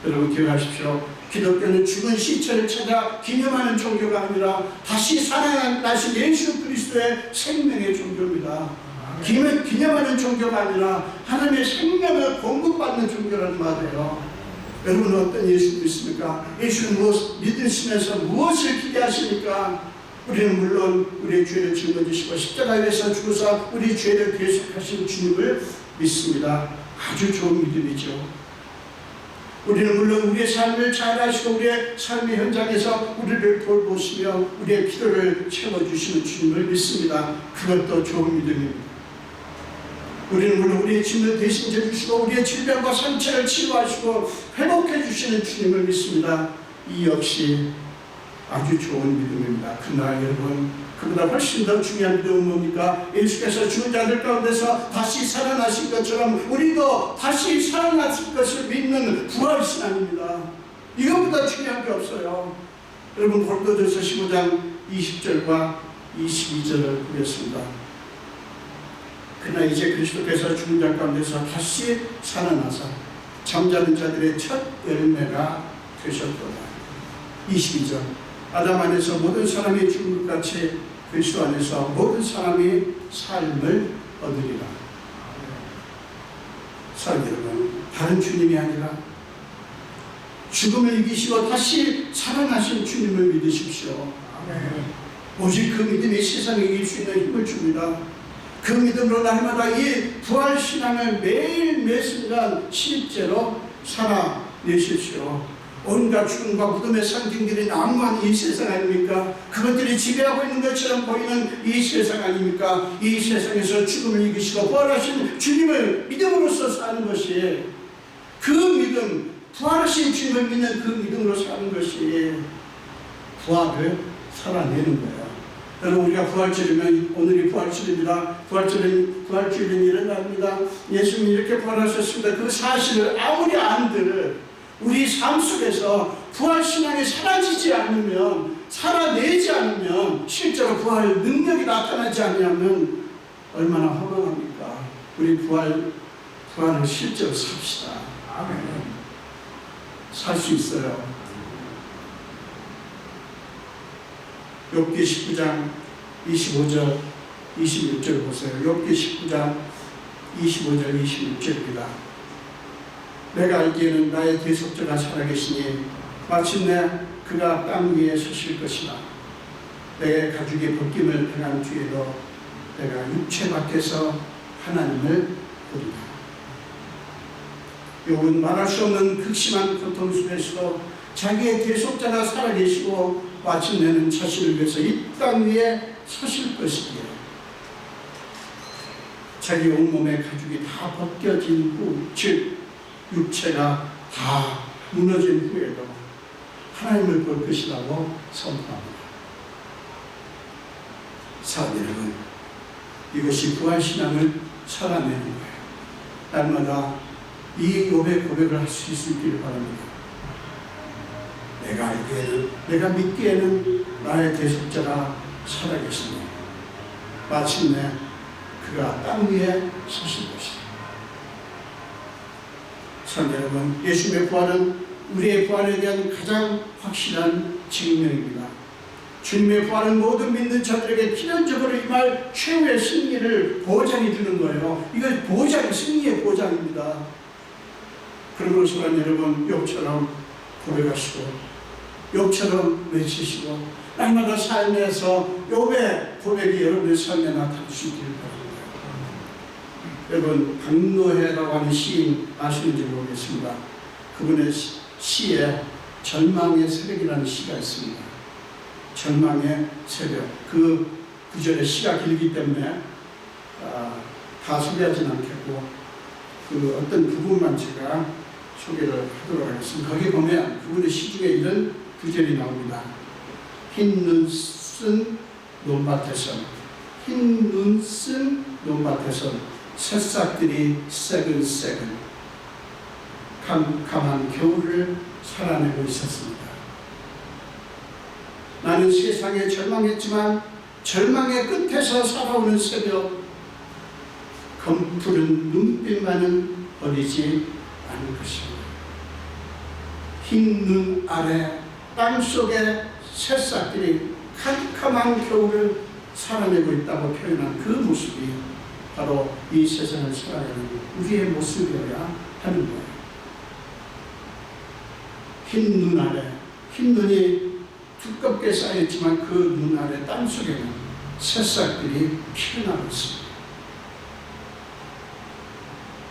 여러분, 기억하십시오. 기독교는 죽은 시체를 찾아 기념하는 종교가 아니라 다시 살아나신 예수 그리스도의 생명의 종교입니다. 기념하는 종교가 아니라 하나님의 생명을 공급받는 종교라는 말이에요. 여러분은 어떤 예수 믿습니까? 예수를 믿으시면서 무엇을 기대하십니까? 우리는 물론 우리의 죄를 짊어지시고 십자가에서 죽으사 우리 죄를 대속하신 주님을 믿습니다. 아주 좋은 믿음이죠. 우리는 물론 우리의 삶을 잘 아시고 우리의 삶의 현장에서 우리를 돌보시며 우리의 필요를 채워주시는 주님을 믿습니다. 그것도 좋은 믿음입니다. 우리는 물론 우리의 짐을 대신 져주시고 우리의 질병과 상처를 치유하시고 회복해 주시는 주님을 믿습니다. 이 역시 아주 좋은 믿음입니다. 그러나 여러분, 그보다 훨씬 더 중요한 믿음은 뭡니까? 예수께서 죽은 자들 가운데서 다시 살아나신 것처럼 우리도 다시 살아나실 것을 믿는 부활신앙입니다. 이것보다 중요한 게 없어요. 여러분, 고린도전서 15장 20절과 22절을 보겠습니다. 그러나 이제 그리스도께서 죽은 자 가운데서 다시 살아나서 잠자는 자들의 첫 열매가 되셨도다. 22절, 아담 안에서 모든 사람이 죽은 것 같이 그리스도 안에서 모든 사람이 삶을 얻으리라. 사랑 여러분, 다른 주님이 아니라 죽음을 이기시고 다시 살아나신 주님을 믿으십시오. 오직 그 믿음이 세상에 이길 수 있는 힘을 줍니다. 그 믿음으로 날마다 이 부활신앙을 매일 매순간 실제로 살아내십시오. 온갖 죽음과 무덤의 상징들이 난무하는 이 세상 아닙니까? 그것들이 지배하고 있는 것처럼 보이는 이 세상 아닙니까? 이 세상에서 죽음을 이기시고 부활하신 주님을 믿음으로써 사는 것이, 그 믿음, 부활하신 주님을 믿는 그 믿음으로 사는 것이 부활을 살아내는 거예요. 여러분, 우리가 부활절이면 오늘이 부활절입니다. 부활절은 일어납니다. 예수님이 이렇게 부활하셨습니다. 그 사실을 아무리 안들 우리 삶 속에서 부활신앙이 사라지지 않으면, 살아내지 않으면, 실제로 부활 능력이 나타나지 않으면 얼마나 허망합니까? 우리 부활을 실제로 삽시다. 아멘. 살 수 있어요. 욥기 19장 25절 26절 보세요. 욥기 19장 25절 26절입니다. 내가 알기에는 나의 대속자가 살아계시니 마침내 그가 땅 위에 서실 것이다. 내 가죽이 벗김을 당한 뒤에도 내가 육체 밖에서 하나님을 보리라. 욥은 말할 수 없는 극심한 고통 속에서도 자기의 대속자가 살아계시고 마침내는 자신을 위해서 이 땅 위에 서실 것이기에 자기 온몸의 가죽이 다 벗겨진 후, 즉 육체가 다 무너진 후에도 하나님을 볼 것이라고 선포합니다. 사도 여러분, 이것이 부활신앙을 살아내는 거예요. 날마다 이 욥의 고백을 할 수 있기를 바랍니다. 내가 알기에는, 내가 믿기에는 나의 대속자가 살아계시니 마침내 그가 땅 위에 서실 것이다. 사랑하는 여러분, 예수님의 부활은 우리의 부활에 대한 가장 확실한 증명입니다. 주님의 부활은 모든 믿는 자들에게 필연적으로 임할 최후의 승리를 보장해 주는 거예요. 이건 보장, 승리의 보장입니다. 그러므로 사랑하는 여러분, 욥처럼 고백하시고 욥처럼 외치시고 날마다 삶에서 욥의 고백이 여러분의 삶에 나타날 수 있기를 바랍니다. 여러분, 박노해라고 하는 시인 아시는지 모르겠습니다. 그분의 시에 절망의 새벽이라는 시가 있습니다. 절망의 새벽. 그 구절의 시가 길기 때문에 다 소개하진 않겠고 그 어떤 부분만 제가 소개를 하도록 하겠습니다. 거기 보면 그분의 시 중에 이런 구절이 나옵니다. 흰 눈 쓴 논밭에선, 흰 눈 쓴 논밭에선 새싹들이 새근새근 캄캄한 겨울을 살아내고 있었습니다. 나는 세상에 절망했지만 절망의 끝에서 살아오는 새벽, 검푸른 눈빛만은 버리지 않을 것입니다. 흰 눈 아래 땅속에 새싹들이 캄캄한 겨울을 살아내고 있다고 표현한 그 모습이 바로 이 세상을 살아가는 우리의 모습이어야 하는 거예요. 흰 눈 아래, 흰 눈이 두껍게 쌓였지만 그 눈 아래 땅속에는 새싹들이 피어나고 있습니다.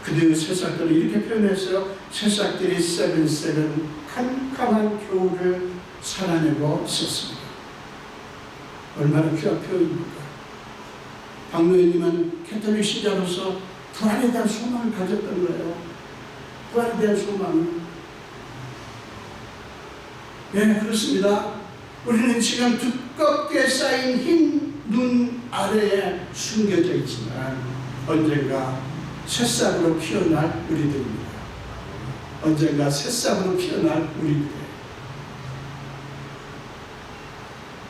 그들 새싹들을 이렇게 표현했어요. 새싹들이 새근새근 캄캄한 겨울을 살아내고 있었습니다. 얼마나 귀한 표현입니까? 박노해님은 캐톨릭 신자로서 부활에 대한 소망을 가졌던 거예요. 부활에 대한 소망을. 네, 그렇습니다. 우리는 지금 두껍게 쌓인 흰 눈 아래에 숨겨져 있지만 언젠가 새싹으로 피어날 우리들입니다. 언젠가 새싹으로 피어날 우리들.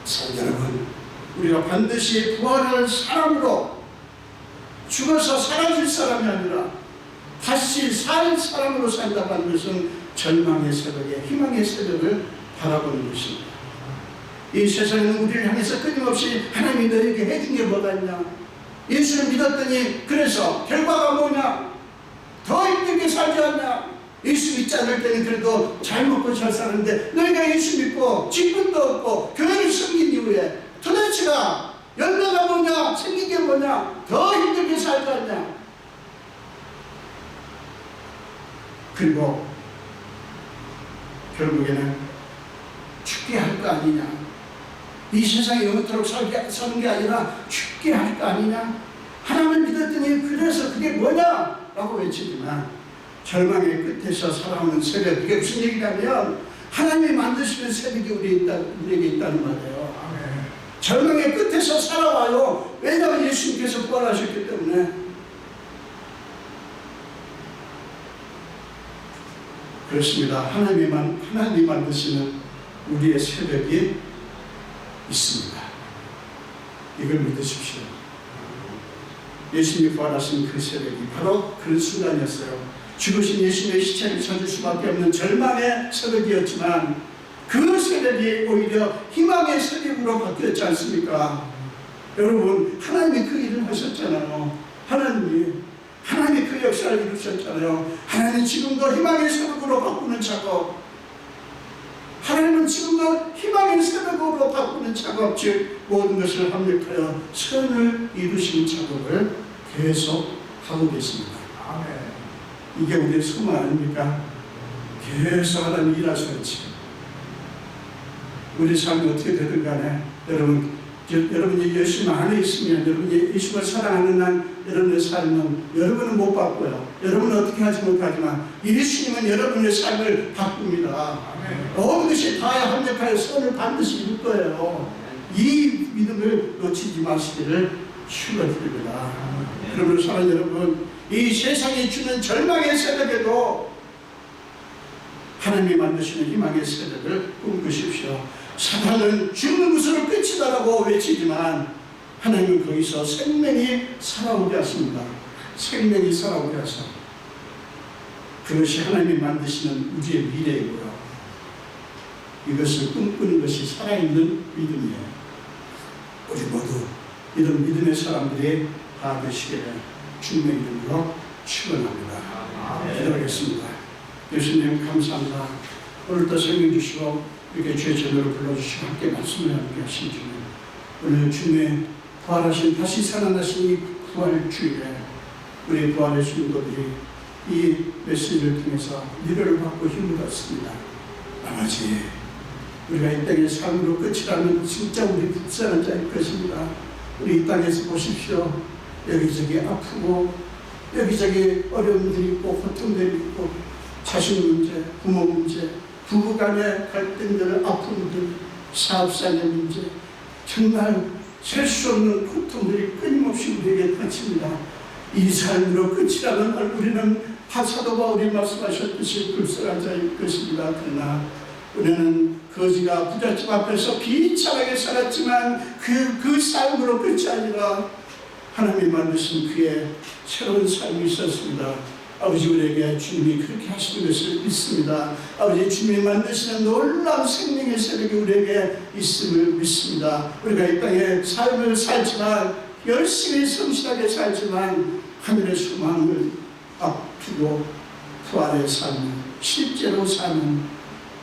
성도 여러분, 우리가 반드시 부활할 사람으로, 죽어서 사라질 사람이 아니라 다시 살 사람으로 산다고 하는 것은 절망의 새벽에 희망의 새벽을 바라보는 것입니다. 이 세상은 우리를 향해서 끊임없이 하나님이 너에게 해준 게 뭐가 있냐, 예수를 믿었더니 그래서 결과가 뭐냐, 더 힘들게 살지 않냐, 예수 믿지 않을 때는 그래도 잘 먹고 잘 사는데 너희가 예수 믿고 직분도 없고 교회를 섬긴 이후에 도대체가 열매가 뭐냐, 생긴 게 뭐냐, 더 힘들게 살지 않냐. 그리고 결국에는 죽게 할 거 아니냐, 이 세상에 영원토록 사는 게 아니라 죽게 할 거 아니냐, 하나님을 믿었더니 그래서 그게 뭐냐 라고 외치지만 절망의 끝에서 살아오는 새벽, 그게 무슨 얘기냐면 하나님이 만드시는 새벽이 우리에게 있다는 말이에요. 절망의 끝에서 살아와요. 왜냐하면 예수님께서 부활하셨기 때문에. 그렇습니다. 하나님이 만드시는 우리의 새벽이 있습니다. 이걸 믿으십시오. 예수님이 부활하신 그 새벽이 바로 그 순간이었어요. 죽으신 예수님의 시체를 찾을 수밖에 없는 절망의 새벽이었지만 그 새벽이 오히려 희망의 새벽으로 바뀌었지 않습니까? 여러분, 하나님이 그 일을 하셨잖아요. 하나님이 그 역사를 이루셨잖아요. 하나님은 지금도 희망의 새벽으로 바꾸는 작업, 하나님은 지금도 희망의 새벽으로 바꾸는 작업, 즉 모든 것을 합력하여 선을 이루시는 작업을 계속 하고 계십니다. 아멘. 이게 우리의 소망 아닙니까? 계속 하나님 일하셔야지. 우리 삶이 어떻게 되든 간에 여러분이 예수 안에 있으면, 여러분이 예수를 사랑하는 한 여러분의 삶은 여러분은 못 바꿔요. 여러분은 어떻게 하지 못하지만 예수님은 여러분의 삶을 바꿉니다. 모든 것이 다 합력하여 선을 반드시 이룰 거예요. 이 믿음을 놓치지 마시기를 축원드립니다. 그러므로 사랑하는 여러분, 이 세상이 주는 절망의 새벽에도 하나님이 만드시는 희망의 새벽을 꿈꾸십시오. 사탄은 죽는 것으로 끝이다라고 외치지만 하나님은 거기서 생명이 살아오게 하십니다. 생명이 살아오게 하셔. 그것이 하나님이 만드시는 우리의 미래이고요. 이것을 꿈꾸는 것이 살아있는 믿음이에요. 우리 모두 이런 믿음의 사람들이 다 되시기를 주님의 이름으로 축원합니다. 기도하겠습니다. 예수님 감사합니다. 오늘도 생명 주시고 이렇게 주의 제대로 불러주시고 함께 말씀을 함께 하신 주님, 오늘 주님의 부활하신 다시 살아나신 이 부활주일에 우리 부활의 성도들이 이 메시지를 통해서 위로를 받고 힘을 받습니다. 아버지, 우리가 이 땅의 삶으로 끝이라면 진짜 우리 불쌍한 자일 것입니다. 우리 이 땅에서 보십시오. 여기저기 아프고 여기저기 어려움들이 있고 고통들이 있고 자식 문제, 부모 문제, 부부간의 갈등들, 아픔들, 사업상의 문제, 정말 셀 수 없는 고통들이 끊임없이 우리에게 닥칩니다. 이 삶으로 끝이라면 우리는 사도 바울이 말씀하셨듯이 불쌍한 자일 것입니다. 그러나 우리는 거지가 부잣집 앞에서 비참하게 살았지만 그 삶으로 끝이 아니라 하나님이 만드신 그의 새로운 삶이 있었습니다. 아버지, 우리에게 주님이 그렇게 하시는 것을 믿습니다. 아버지, 주님이 만드시는 놀라운 생명의 새벽이 우리에게 있음을 믿습니다. 우리가 이 땅에 삶을 살지만, 열심히 성실하게 살지만 하늘의 소망을 앞두고 부활의 삶, 실제로 사는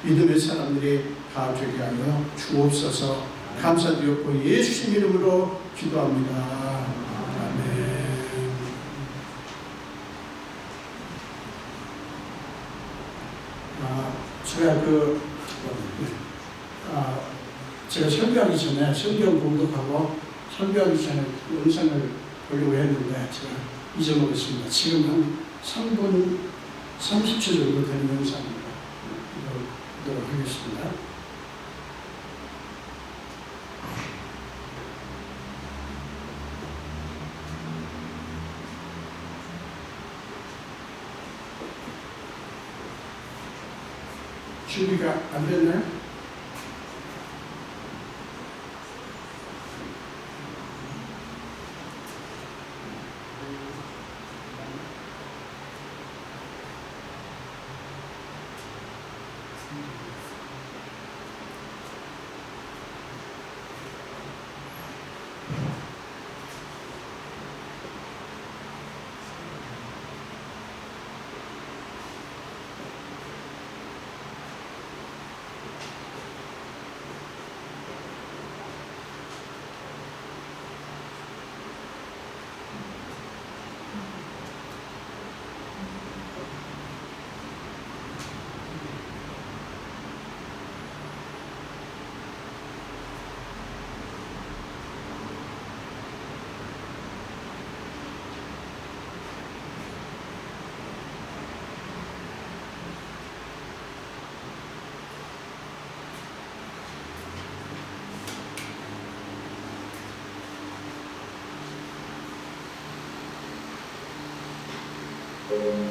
믿음의 사람들이 다 되게 하여 주옵소서. 감사드렸고 예수님 이름으로 기도합니다. 아멘. 제가 설교하기 전에 성경 공독하고 설교하기 전에 영상을 보려고 했는데 제가 잊어먹었습니다. 지금 한 3분 30초 정도 되는 영상입니다. 이거 보도록 하겠습니다. 준비가 안 됐나요? 감사합니다.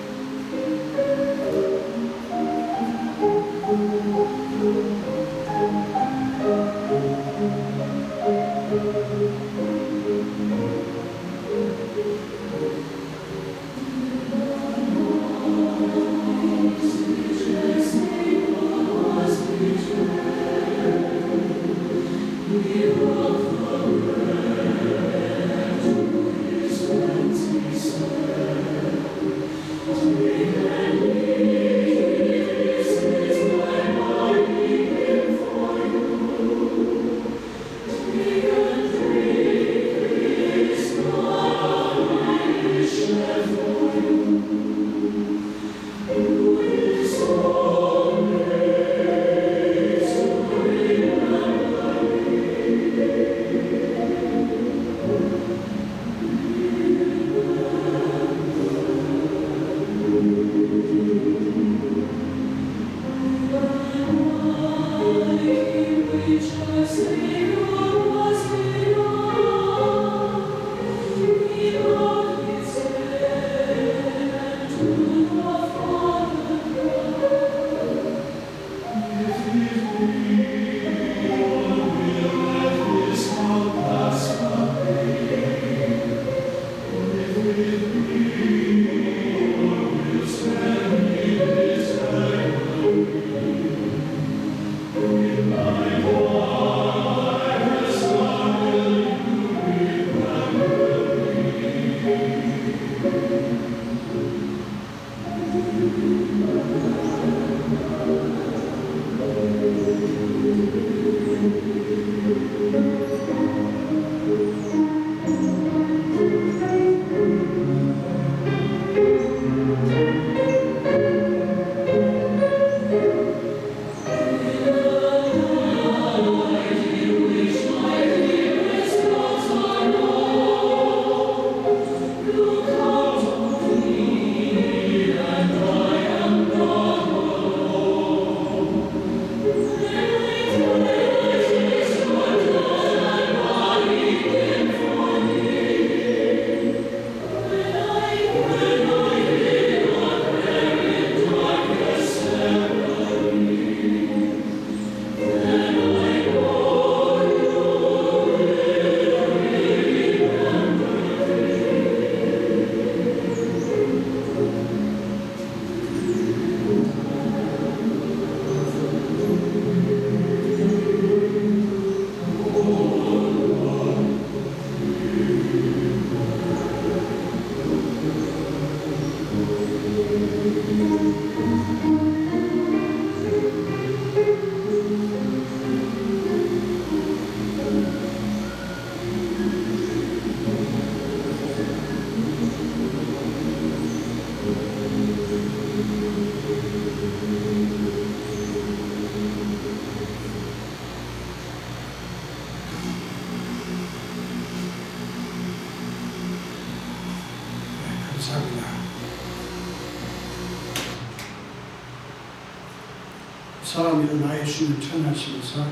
사람 일어나 예수님을 찬양하시면서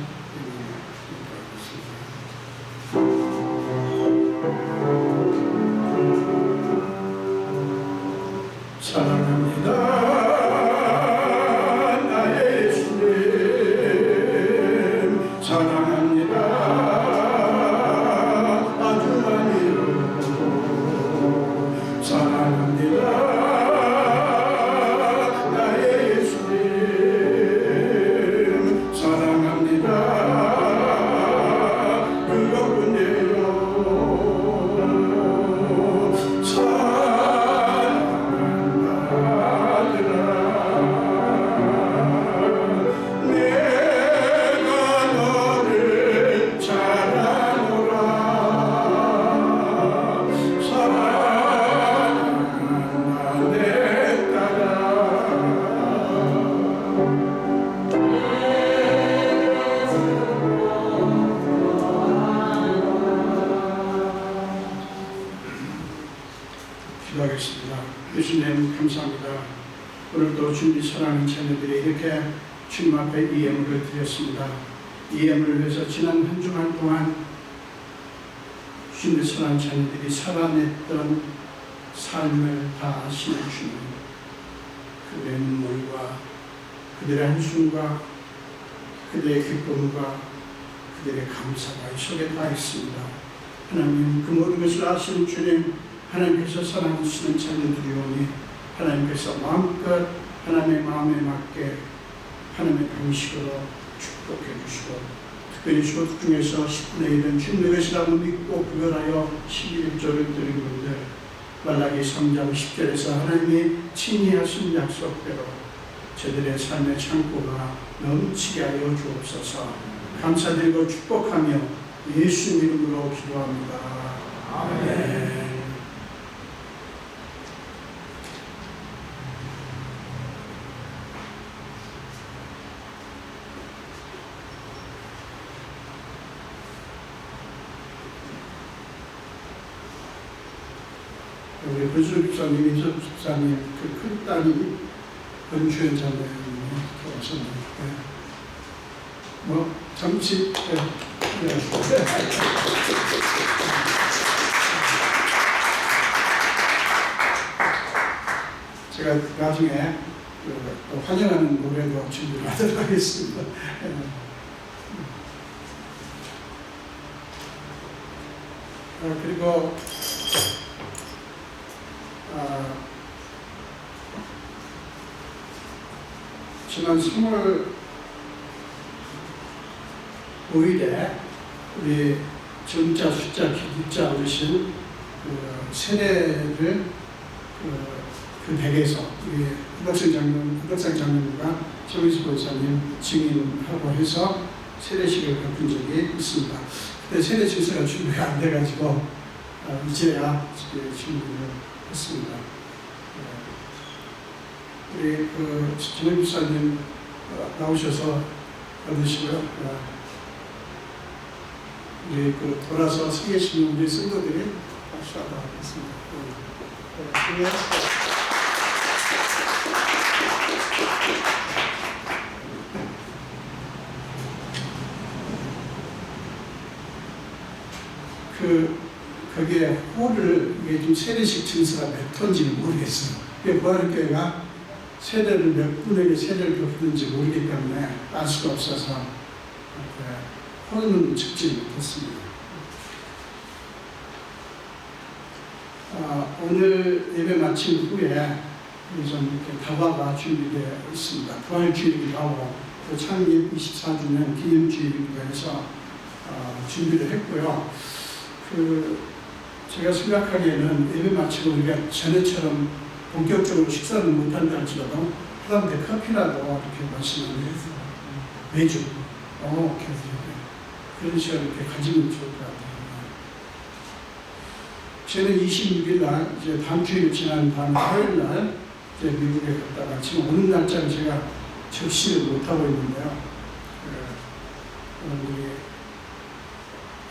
사랑합니다 나의 예수님 사랑합니다 아주 많이요 사랑합니다 나의 예수님 사랑합니다 그것뿐이에요 기도하겠습니다. 예수님 감사합니다. 오늘도 주님 사랑하는 자녀들이 이렇게 주님 앞에 이 예물을 드렸습니다. 이 예물을 위해서 지난 한 주간 동안 주님의 사랑하는 자녀들이 살아냈던 삶을 다 아시는 주님, 그들의 눈물과 그들의 한숨과 그들의 기쁨과 그들의 감사가 이 속에 다 있습니다. 하나님, 그 모든 것을 아시는 주님, 하나님께서 사랑하시는 자녀들이오니 하나님께서 마음껏 하나님의 마음에 맞게 하나님의 방식으로 축복해 주시고, 특별히 소득 중에서 10분의 1은 주님의 것이라고 믿고 그걸하여 11조를 드린 분들, 말라기 3장 10절에서 하나님이 친히 하신 약속대로 저들의 삶의 창고가 넘치게 하여 주옵소서. 감사드리고 축복하며 예수 이름으로 기도합니다. 아멘. 우리 권수 집사님, 민석 집사님 그 큰 딸이 권주현 자매님이 돌아가셨는데 뭐 잠시 제가 나중에 또 환영하는 노래도 준비를 하도록 하겠습니다. 그리고 지난 3월 5일에 우리 정자, 숫자, 기자 어르신 세례를 그 댁에서 우리 후덕상 장로님과 정의수 권사님 증인하고 해서 세례식을 겪은 적이 있습니다. 그때 세례 증서가 준비가 안 돼가지고 이제야 준비를 했습니다. 우리 그 정의 부사님 나오셔서 받으시고요. 우리 그 돌아서 서 계시는 우리 성도들이 박수하도록 하겠습니다. 거기에 홀을, 이게 좀 세례식 증서가 몇 톤인지 모르겠어요. 부활교회가 세례를 몇 분에게 세례를 베푸는지 모르기 때문에 알 수가 없어서 홀은 적지 못했습니다. 오늘 예배 마친 후에 좀 이렇게 다과가 준비되어 있습니다. 부활주일이기도 하고 또 창립 24주년 기념주일이기도 해서 준비를 했고요. 제가 생각하기에는 예배 마치고 우리가 전에처럼 본격적으로 식사를 못한다 할지라도 사람한테 커피라도 이렇게 마시는 매주 그런 시간을 이렇게 가지면 좋을 것 같아요. 저는 26일 날 이제 다음 주일 지난 다음 화요일 날 이제 미국에 갔다가 지금 오는 날짜를 제가 적시를 못하고 있는데요. 우리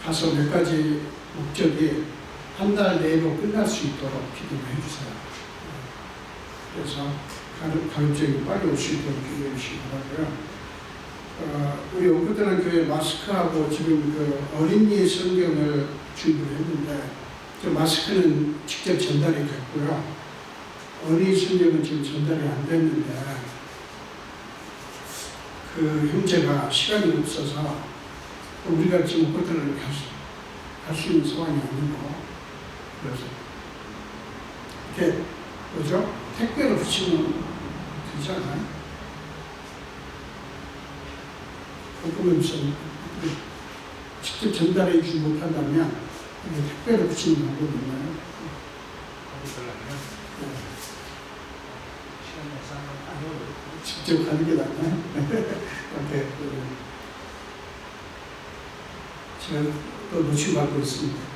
가서 몇 가지 목적이 한 달 내로 끝날 수 있도록 기도를 해주세요. 그래서 가급적이면 빨리 올 수 있도록 기도해 주시기 바라고요. 우리 온구대는 교회 마스크하고 지금 그 어린이 성경을 준비를 했는데 마스크는 직접 전달이 됐고요. 어린이 성경은 지금 전달이 안 됐는데 그 형제가 시간이 없어서 우리가 지금 온구대를 갈 수 있는 상황이 아니고 그래서 이렇게 뭐죠? 택배로 붙이면 되지 않아요? 복음에서 직접 전달해 주지 못한다면 택배로 붙이는 방법이 있나요? 직접 가는 게 낫나요? 이렇게 제가 또 노출받고 있습니다.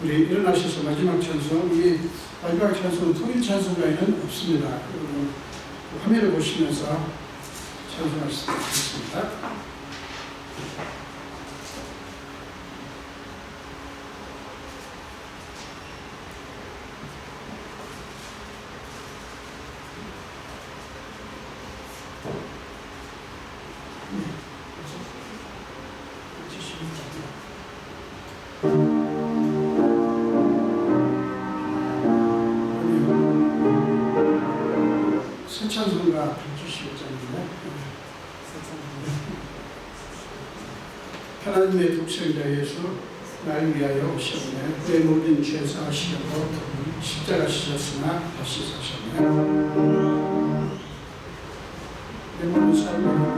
우리 일어나셔서 마지막 찬송, 이 마지막 찬송은 통일 찬송가에는 없습니다. 여러분 화면을 보시면서 찬송하시도록 하겠습니다. 하나님의 독생자 예수 날 위하여 오셨네. 내 모든 죄 사하시려고 십자가 지셨으나 다시 사셨네. 내 모든 삶을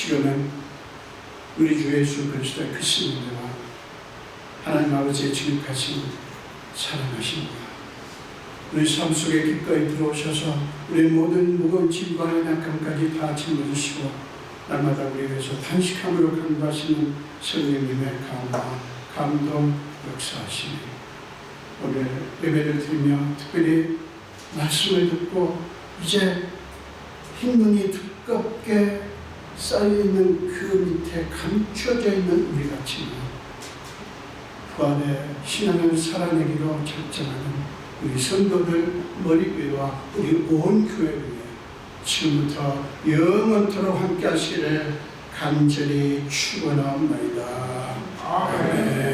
지금은 우리 주 예수 그리스도의 크신 은혜와 하나님 아버지의 지극하신 사랑하심과 우리 삶 속에 기꺼이 들어오셔서 우리 모든 무거운 짐과 약함까지 다 짊어지시고 날마다 우리 위해서 단식함으로 간구하시는 성령님의 강화, 감동, 역사하시니 오늘 예배를 드리며 특별히 말씀을 듣고 이제 흰눈이 두껍게 쌓여있는 그 밑에 감춰져 있는 우리 같지만 부활의 신앙을 살아내기로 결정하는 우리 성도들 머리뼈와 우리 온 교회를 위해 지금부터 영원토록 함께 하시기를 간절히 축원하옵나이다. 아멘.